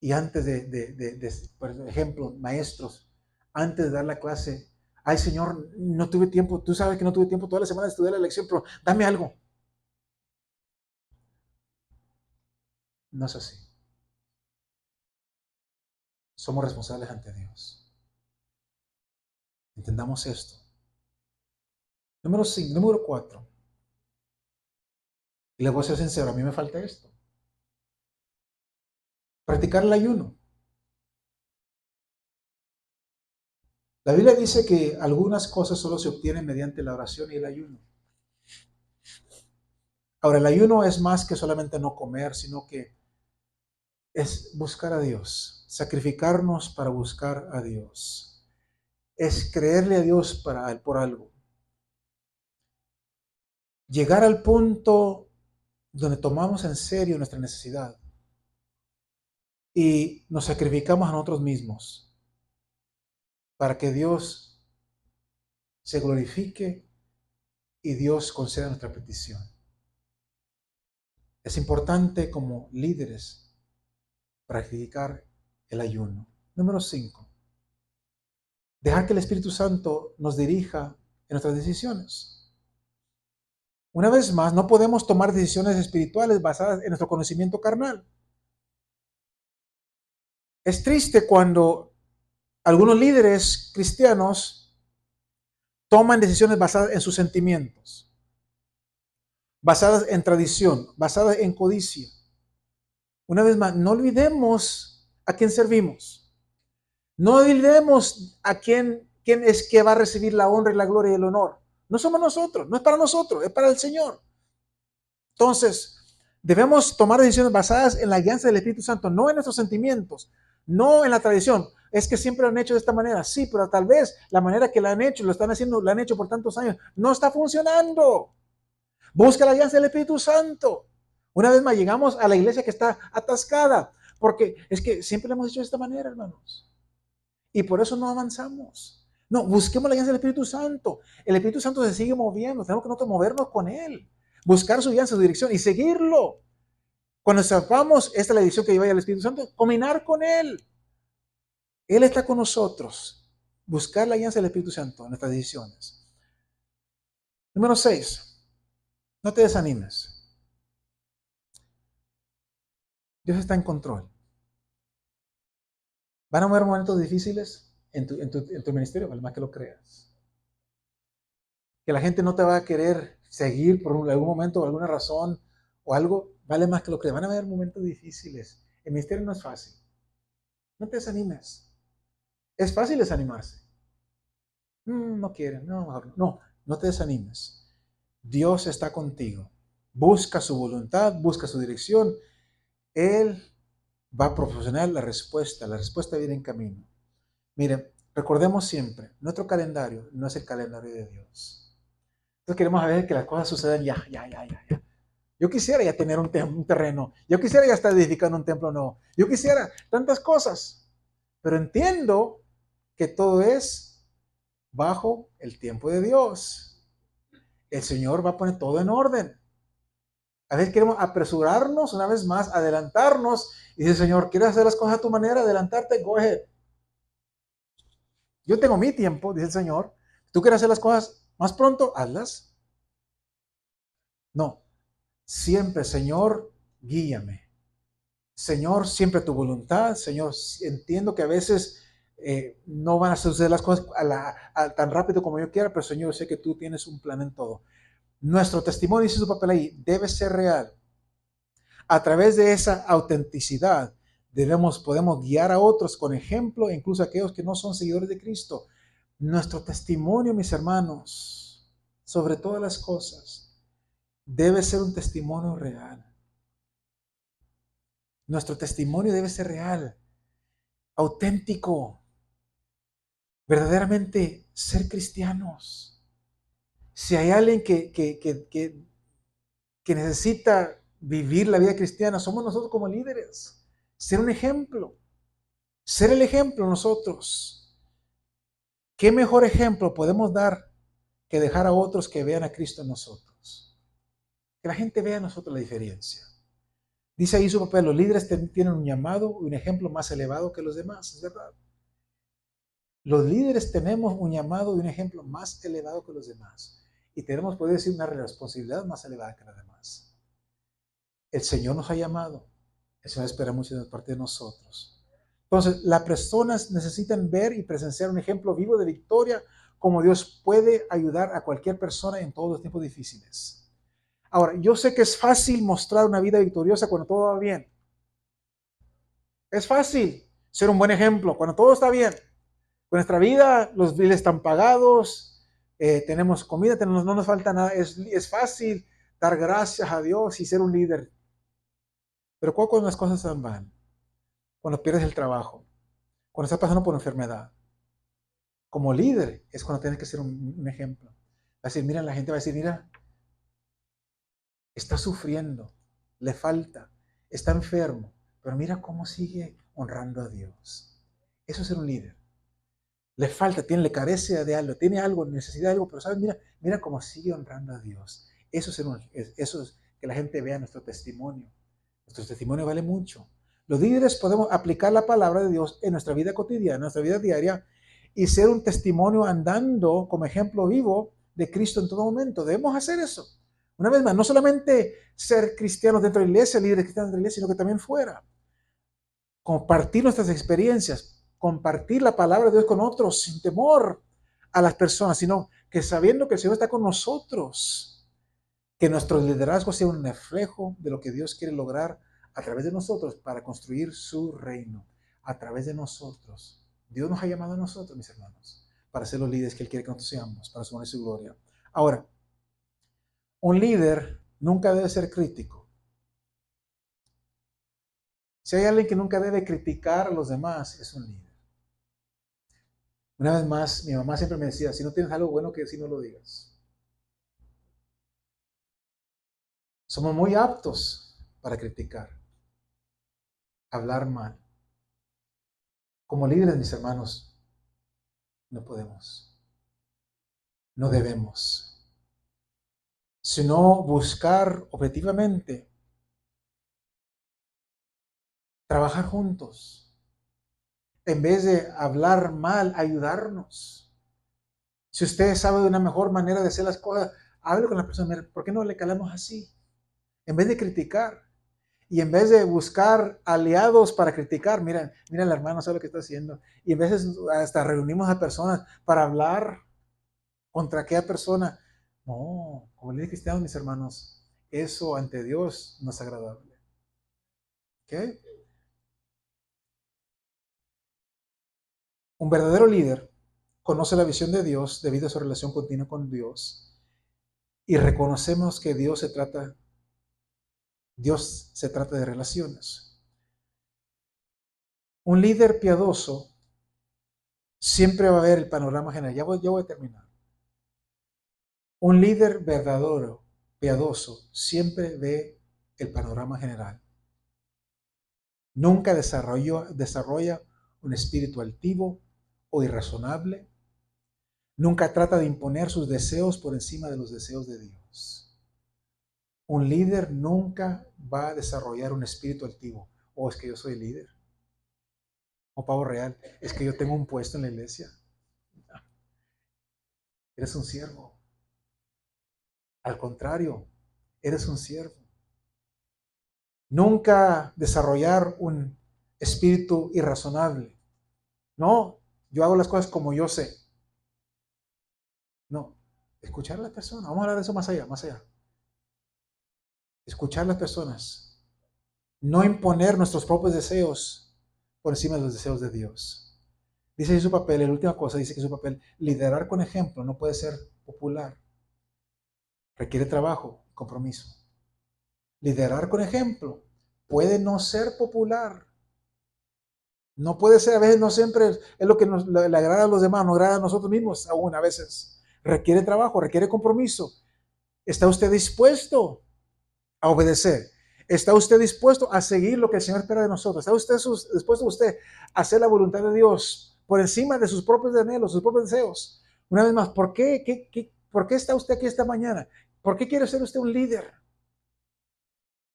y antes por ejemplo, maestros, antes de dar la clase, ay Señor, no tuve tiempo, tú sabes que no tuve tiempo toda la semana de estudiar la lección, pero dame algo. No es así. Somos responsables ante Dios. Entendamos esto. Número 4. Y les voy a ser sincero, a mí me falta esto. Practicar el ayuno. La Biblia dice que algunas cosas solo se obtienen mediante la oración y el ayuno. Ahora, el ayuno es más que solamente no comer, sino que es buscar a Dios, sacrificarnos para buscar a Dios. Es creerle a Dios por algo. Llegar al punto donde tomamos en serio nuestra necesidad y nos sacrificamos a nosotros mismos para que Dios se glorifique y Dios conceda nuestra petición. Es importante como líderes practicar el ayuno. Número 5. Dejar que el Espíritu Santo nos dirija en nuestras decisiones. Una vez más, no podemos tomar decisiones espirituales basadas en nuestro conocimiento carnal. Es triste cuando algunos líderes cristianos toman decisiones basadas en sus sentimientos, basadas en tradición, basadas en codicia. Una vez más, no olvidemos a quién servimos. No olvidemos a quién es que va a recibir la honra y la gloria y el honor. No somos nosotros, no es para nosotros, es para el Señor. Entonces, debemos tomar decisiones basadas en la guianza del Espíritu Santo, no en nuestros sentimientos, no en la tradición. Es que siempre lo han hecho de esta manera, sí, pero tal vez la manera que lo han hecho, lo han hecho por tantos años, no está funcionando. Busca la guianza del Espíritu Santo. Una vez más, llegamos a la iglesia que está atascada, porque es que siempre lo hemos hecho de esta manera, hermanos. Y por eso no avanzamos. No, busquemos la guianza del Espíritu Santo. El Espíritu Santo se sigue moviendo. Tenemos que nosotros movernos con Él. Buscar su guianza, su dirección y seguirlo. Cuando sepamos, esta es la dirección que lleva al Espíritu Santo, caminar con Él. Él está con nosotros. Buscar la guianza del Espíritu Santo en nuestras decisiones. Número 6. No te desanimes. Dios está en control. Van a haber momentos difíciles en tu ministerio, vale más que lo creas. Que la gente no te va a querer seguir por algún momento o alguna razón o algo, vale más que lo creas. Van a haber momentos difíciles. El ministerio no es fácil. No te desanimes. Es fácil desanimarse. No quieren, no, mejor no. No te desanimes. Dios está contigo. Busca su voluntad, busca su dirección. Él va a proporcionar la respuesta. La respuesta viene en camino. Miren, recordemos siempre, nuestro calendario no es el calendario de Dios. Entonces queremos ver que las cosas sucedan ya. Yo quisiera ya tener un terreno. Yo quisiera ya estar edificando un templo nuevo. Yo quisiera tantas cosas. Pero entiendo que todo es bajo el tiempo de Dios. El Señor va a poner todo en orden. A veces queremos apresurarnos, una vez más, adelantarnos. Y dice, Señor, ¿quieres hacer las cosas a tu manera? Adelantarte, go ahead. Yo tengo mi tiempo, dice el Señor. ¿Tú quieres hacer las cosas más pronto? Hazlas. No. Siempre, Señor, guíame. Señor, siempre tu voluntad. Señor, entiendo que a veces no van a suceder las cosas tan rápido como yo quiera, pero Señor, yo sé que tú tienes un plan en todo. Nuestro testimonio, dice su papel ahí, debe ser real. A través de esa autenticidad, podemos guiar a otros con ejemplo, incluso a aquellos que no son seguidores de Cristo. Nuestro testimonio, mis hermanos, sobre todas las cosas, debe ser un testimonio real. Nuestro testimonio debe ser real, auténtico, verdaderamente ser cristianos. Si hay alguien que necesita vivir la vida cristiana, somos nosotros como líderes. Ser un ejemplo, ser el ejemplo nosotros. ¿Qué mejor ejemplo podemos dar que dejar a otros que vean a Cristo en nosotros? Que la gente vea en nosotros la diferencia. Dice ahí su papel, los líderes tienen un llamado y un ejemplo más elevado que los demás, es verdad. Los líderes tenemos un llamado y un ejemplo más elevado que los demás. Y tenemos, puede decir, una responsabilidad más elevada que los demás. El Señor nos ha llamado. El Señor espera mucho de parte de nosotros. Entonces, las personas necesitan ver y presenciar un ejemplo vivo de victoria, como Dios puede ayudar a cualquier persona en todos los tiempos difíciles. Ahora, yo sé que es fácil mostrar una vida victoriosa cuando todo va bien. Es fácil ser un buen ejemplo cuando todo está bien. Con nuestra vida, los biles están pagados, tenemos comida, no nos falta nada. Es fácil dar gracias a Dios y ser un líder. Pero ¿cuál cuando las cosas están mal? Cuando pierdes el trabajo, cuando estás pasando por enfermedad. Como líder es cuando tienes que ser un ejemplo. Va a decir, mira, la gente va a decir, mira, está sufriendo, le falta, está enfermo, pero mira cómo sigue honrando a Dios. Eso es ser un líder. Le falta, le carece de algo, tiene algo, necesidad de algo, pero sabes, mira cómo sigue honrando a Dios. Eso es que la gente vea nuestro testimonio. Nuestro testimonio vale mucho. Los líderes podemos aplicar la palabra de Dios en nuestra vida cotidiana, en nuestra vida diaria, y ser un testimonio andando como ejemplo vivo de Cristo en todo momento. Debemos hacer eso. Una vez más, no solamente ser cristianos dentro de la iglesia, líderes cristianos de la iglesia, sino que también fuera. Compartir nuestras experiencias, compartir la palabra de Dios con otros sin temor a las personas, sino que sabiendo que el Señor está con nosotros, que nuestro liderazgo sea un reflejo de lo que Dios quiere lograr a través de nosotros para construir su reino, a través de nosotros. Dios nos ha llamado a nosotros, mis hermanos, para ser los líderes que Él quiere que nosotros seamos, para su honor y su gloria. Ahora, un líder nunca debe ser crítico. Si hay alguien que nunca debe criticar a los demás, es un líder. Una vez más, mi mamá siempre me decía, si no tienes algo bueno que decir, no lo digas. Somos muy aptos para criticar, hablar mal. Como líderes, mis hermanos, no podemos, no debemos, sino buscar objetivamente, trabajar juntos. En vez de hablar mal, ayudarnos. Si usted sabe de una mejor manera de hacer las cosas, hable con la persona. ¿Por qué no le calamos así? En vez de criticar y en vez de buscar aliados para criticar, mira, la hermana sabe lo que está haciendo. Y en veces hasta reunimos a personas para hablar contra aquella persona. No, como líderes cristianos, mis hermanos, eso ante Dios no es agradable. ¿Ok? Un verdadero líder conoce la visión de Dios debido a su relación continua con Dios y reconocemos que Dios se trata de relaciones. Un líder piadoso siempre va a ver el panorama general. Ya voy a terminar. Un líder verdadero, piadoso, siempre ve el panorama general. Nunca desarrolla un espíritu altivo o irrazonable. Nunca trata de imponer sus deseos por encima de los deseos de Dios. Un líder nunca va a desarrollar un espíritu altivo. O es que yo soy líder. O pavo real, es que yo tengo un puesto en la iglesia. Eres un siervo. Al contrario, eres un siervo. Nunca desarrollar un espíritu irrazonable. No, yo hago las cosas como yo sé. No, escuchar a las personas. Vamos a hablar de eso más allá, más allá. Escuchar a las personas. No imponer nuestros propios deseos por encima de los deseos de Dios. Dice en su papel, la última cosa, dice que su papel, liderar con ejemplo, no puede ser popular. Requiere trabajo, compromiso. Liderar con ejemplo puede no ser popular. No puede ser, a veces no siempre es lo que le agrada a los demás, nos agrada a nosotros mismos aún a veces. Requiere trabajo, requiere compromiso. ¿Está usted dispuesto a obedecer? ¿Está usted dispuesto a seguir lo que el Señor espera de nosotros? ¿Está usted dispuesto a hacer la voluntad de Dios por encima de sus propios anhelos, sus propios deseos? Una vez más, ¿por qué está usted aquí esta mañana? ¿Por qué quiere ser usted un líder?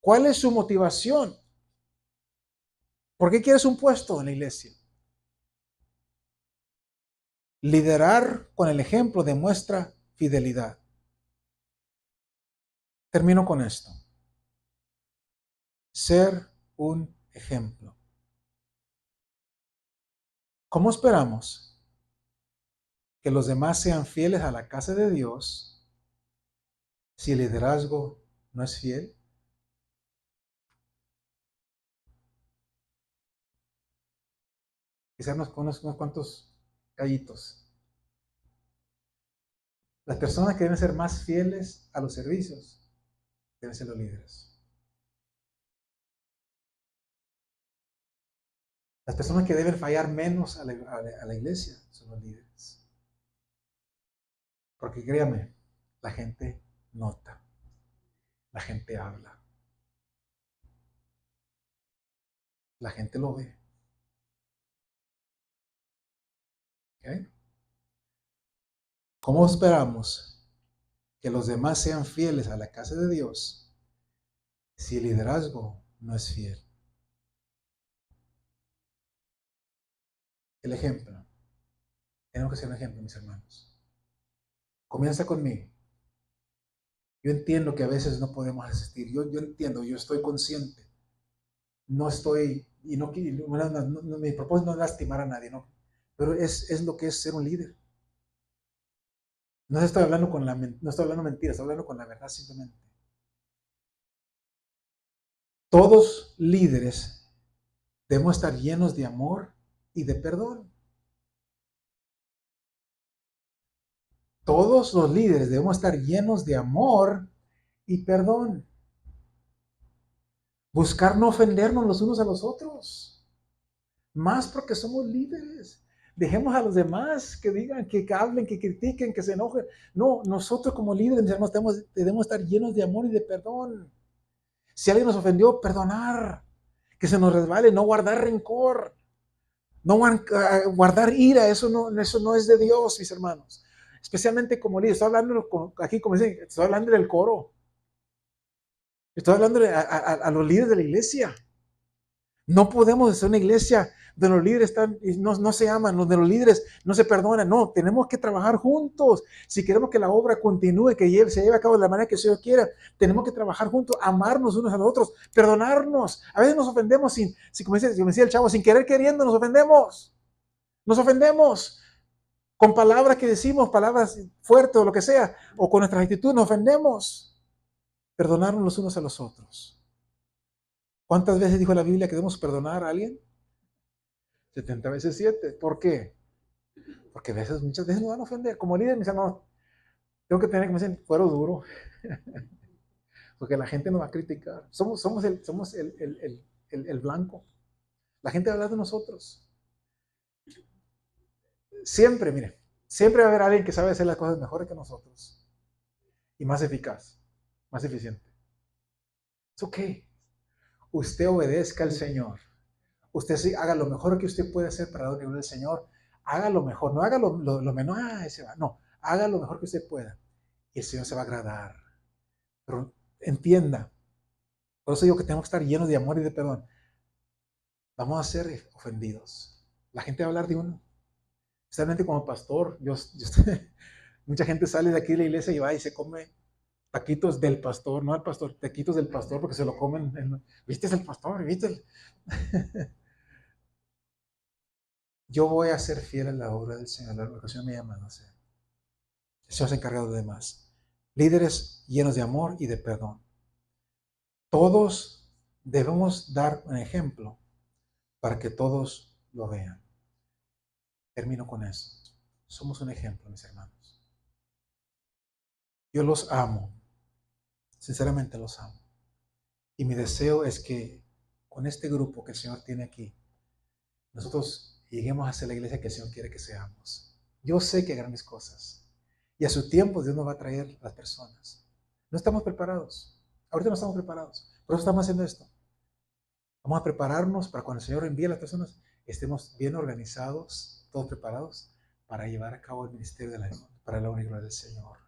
¿Cuál es su motivación? ¿Por qué quieres un puesto en la iglesia? Liderar con el ejemplo demuestra fidelidad. Termino con esto. Ser un ejemplo. ¿Cómo esperamos que los demás sean fieles a la casa de Dios si el liderazgo no es fiel? Quizás unos cuantos gallitos. Las personas que deben ser más fieles a los servicios deben ser los líderes. Las personas que deben fallar menos a la iglesia son los líderes. Porque créame, la gente nota, la gente habla, la gente lo ve. ¿Okay? ¿Cómo esperamos que los demás sean fieles a la casa de Dios si el liderazgo no es fiel? El ejemplo. Tenemos que ser un ejemplo, mis hermanos. Comienza conmigo. Yo entiendo que a veces no podemos asistir. Yo entiendo, yo estoy consciente. No estoy, y no, mi propósito no es lastimar a nadie, ¿no? Pero es lo que es ser un líder. No estoy hablando no estoy hablando mentiras, estoy hablando con la verdad simplemente. Todos líderes debemos estar llenos de amor y de perdón. Todos los líderes debemos estar llenos de amor y perdón. Buscar no ofendernos los unos a los otros. Más porque somos líderes. Dejemos a los demás que digan, que hablen, que critiquen, que se enojen. No, nosotros como líderes debemos estar llenos de amor y de perdón. Si alguien nos ofendió, perdonar. Que se nos resbale, no guardar rencor. No guardar ira, eso no es de Dios, mis hermanos. Especialmente como líder. Estoy hablando aquí, como dicen, estoy hablando del coro. Estoy hablando a los líderes de la iglesia. No podemos ser una iglesia donde los líderes no se aman, donde los líderes no se perdonan. No, tenemos que trabajar juntos. Si queremos que la obra continúe, que se lleve a cabo de la manera que el Señor quiera, tenemos que trabajar juntos, amarnos unos a los otros, perdonarnos. A veces nos ofendemos como decía el chavo, sin querer queriendo nos ofendemos. Nos ofendemos con palabras que decimos, palabras fuertes o lo que sea, o con nuestras actitudes nos ofendemos. Perdonarnos los unos a los otros. ¿Cuántas veces dijo la Biblia que debemos perdonar a alguien? 70 veces 7. ¿Por qué? Porque muchas veces nos van a ofender. Como líder, mis hermanos, tengo que tener, como dicen, fuero duro. Porque la gente nos va a criticar. Somos el blanco. La gente va a hablar de nosotros. Siempre, mire, siempre va a haber alguien que sabe hacer las cosas mejores que nosotros. Y más eficaz, más eficiente. Es ok. Usted obedezca al Señor. Usted sí, haga lo mejor que usted puede hacer para dar un nivel del Señor. Haga lo mejor, no haga lo menor, ese va. No, haga lo mejor que usted pueda. Y el Señor se va a agradar. Pero entienda, por eso digo que tenemos que estar llenos de amor y de perdón. Vamos a ser ofendidos. La gente va a hablar de uno. Especialmente como pastor, mucha gente sale de aquí de la iglesia y va y se come taquitos del pastor, no del pastor, taquitos del pastor porque se lo comen. ¿Viste el pastor? ¿Viste? Yo voy a ser fiel a la obra del Señor, la ocasión me llama a hacer. El Señor se ha encargado de demás. Líderes llenos de amor y de perdón. Todos debemos dar un ejemplo para que todos lo vean. Termino con eso. Somos un ejemplo, mis hermanos. Yo los amo. Sinceramente los amo. Y mi deseo es que con este grupo que el Señor tiene aquí, nosotros lleguemos a ser la iglesia que el Señor quiere que seamos. Yo sé que hay grandes cosas. Y a su tiempo Dios nos va a traer las personas. No estamos preparados. Ahorita no estamos preparados. Por eso estamos haciendo esto. Vamos a prepararnos para cuando el Señor envíe a las personas, estemos bien organizados, todos preparados para llevar a cabo el ministerio para la unidad del Señor.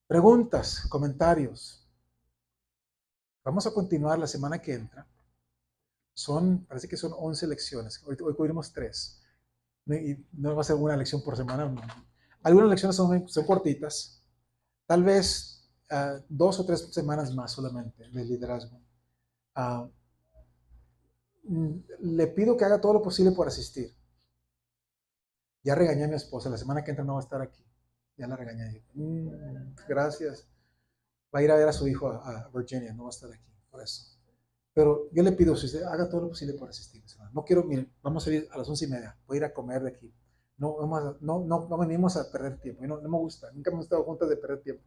Preguntas, comentarios. Vamos a continuar la semana que entra. Parece que son 11 lecciones. Hoy cubrimos 3. Y no va a ser una lección por semana. Algunas lecciones son cortitas. Tal vez 2 o 3 semanas más solamente de liderazgo. Le pido que haga todo lo posible por asistir. Ya regañé a mi esposa, la semana que entra no va a estar aquí. Ya la regañé. Gracias. Va a ir a ver a su hijo a Virginia, no va a estar aquí, por eso. Pero yo le pido, si usted haga todo lo posible por asistir. No quiero, miren, vamos a ir a las 11:30, voy a ir a comer de aquí. No venimos a perder tiempo, no me gusta, nunca hemos estado juntos de perder tiempo.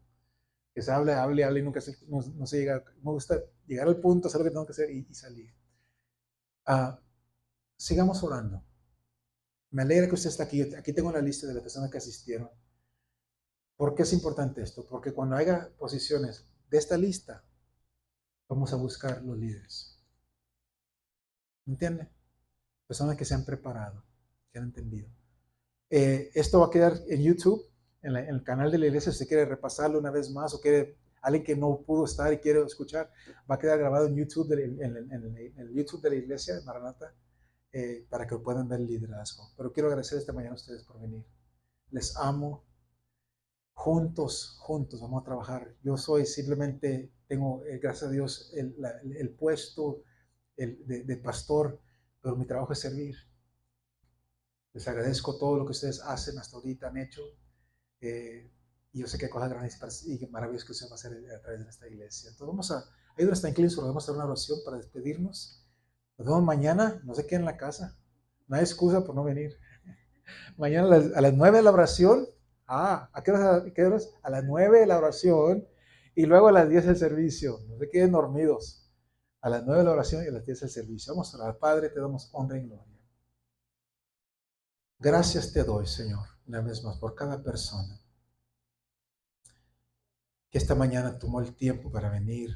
Que se hable y nunca no se llega. Me gusta llegar al punto, hacer lo que tengo que hacer y salir. Ah, sigamos orando. Me alegra que usted está aquí. Aquí tengo la lista de las personas que asistieron. ¿Por qué es importante esto? Porque cuando haya posiciones de esta lista, vamos a buscar los líderes. ¿Entiende? Personas que se han preparado, que han entendido. Esto va a quedar en YouTube, en el canal de la iglesia. Si usted quiere repasarlo una vez más o quiere alguien que no pudo estar y quiere escuchar, va a quedar grabado en YouTube, en el YouTube de la iglesia, Maranata, para que puedan ver el liderazgo. Pero quiero agradecer esta mañana a ustedes por venir. Les amo. Juntos vamos a trabajar. Yo soy simplemente, tengo, gracias a Dios, el puesto de pastor, pero mi trabajo es servir. Les agradezco todo lo que ustedes hacen hasta ahorita, han hecho. Y yo sé que hay cosas grandes y maravillosas que usted va a hacer a través de esta iglesia. Entonces vamos a, ahí donde está incluso, vamos a hacer una oración para despedirnos. Nos vemos mañana, no se queden en la casa. No hay excusa por no venir. Mañana a las 9 de la oración. ¿A qué horas? A las 9 de la oración y luego a las 10 el servicio. No se queden dormidos. A las 9 de la oración y a las 10 el servicio. Vamos a orar. Padre, te damos honra y gloria. Gracias te doy, Señor, una vez más por cada persona que esta mañana tomó el tiempo para venir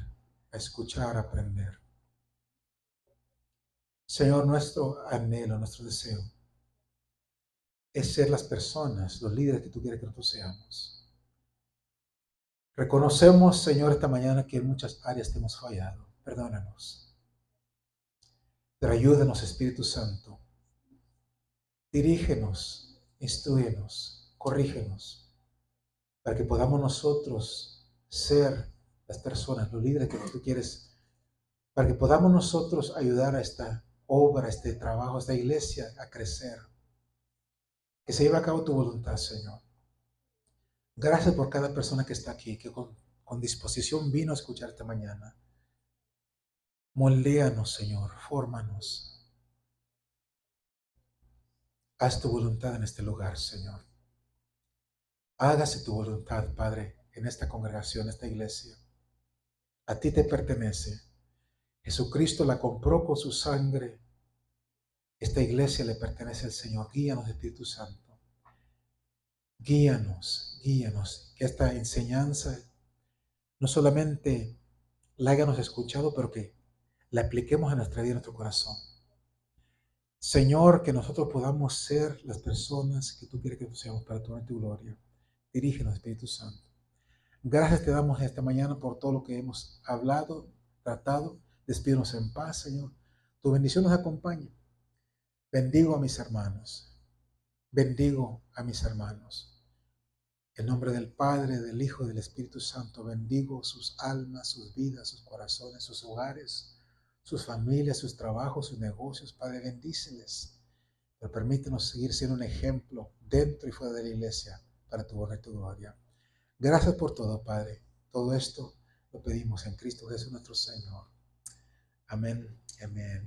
a escuchar, a aprender. Señor, nuestro anhelo, nuestro deseo es ser las personas, los líderes que tú quieres que nosotros seamos. Reconocemos, Señor, esta mañana que en muchas áreas te hemos fallado. Perdónanos. Pero ayúdanos, Espíritu Santo. Dirígenos, instrúyenos, corrígenos, para que podamos nosotros ser las personas, los líderes que tú quieres, para que podamos nosotros ayudar a esta obra, a este trabajo, a esta iglesia a crecer. Que se lleve a cabo tu voluntad, Señor. Gracias por cada persona que está aquí, que con disposición vino a escuchar esta mañana. Moldéanos, Señor, fórmanos. Haz tu voluntad en este lugar, Señor. Hágase tu voluntad, Padre, en esta congregación, en esta iglesia. A ti te pertenece. Jesucristo la compró con su sangre. Esta iglesia le pertenece al Señor. Guíanos, Espíritu Santo. Guíanos, guíanos. Que esta enseñanza no solamente la hayamos escuchado, pero que la apliquemos a nuestra vida, en nuestro corazón. Señor, que nosotros podamos ser las personas que tú quieres que seamos para tu honra y tu gloria. Dirígenos, Espíritu Santo. Gracias te damos esta mañana por todo lo que hemos hablado, tratado. Despídenos en paz, Señor. Tu bendición nos acompaña. Bendigo a mis hermanos. Bendigo a mis hermanos. En nombre del Padre, del Hijo y del Espíritu Santo, bendigo sus almas, sus vidas, sus corazones, sus hogares, sus familias, sus trabajos, sus negocios. Padre, bendíceles. Pero permítenos seguir siendo un ejemplo dentro y fuera de la iglesia para tu honra y tu gloria. Gracias por todo, Padre. Todo esto lo pedimos en Cristo Jesús nuestro Señor. Amén. Amén.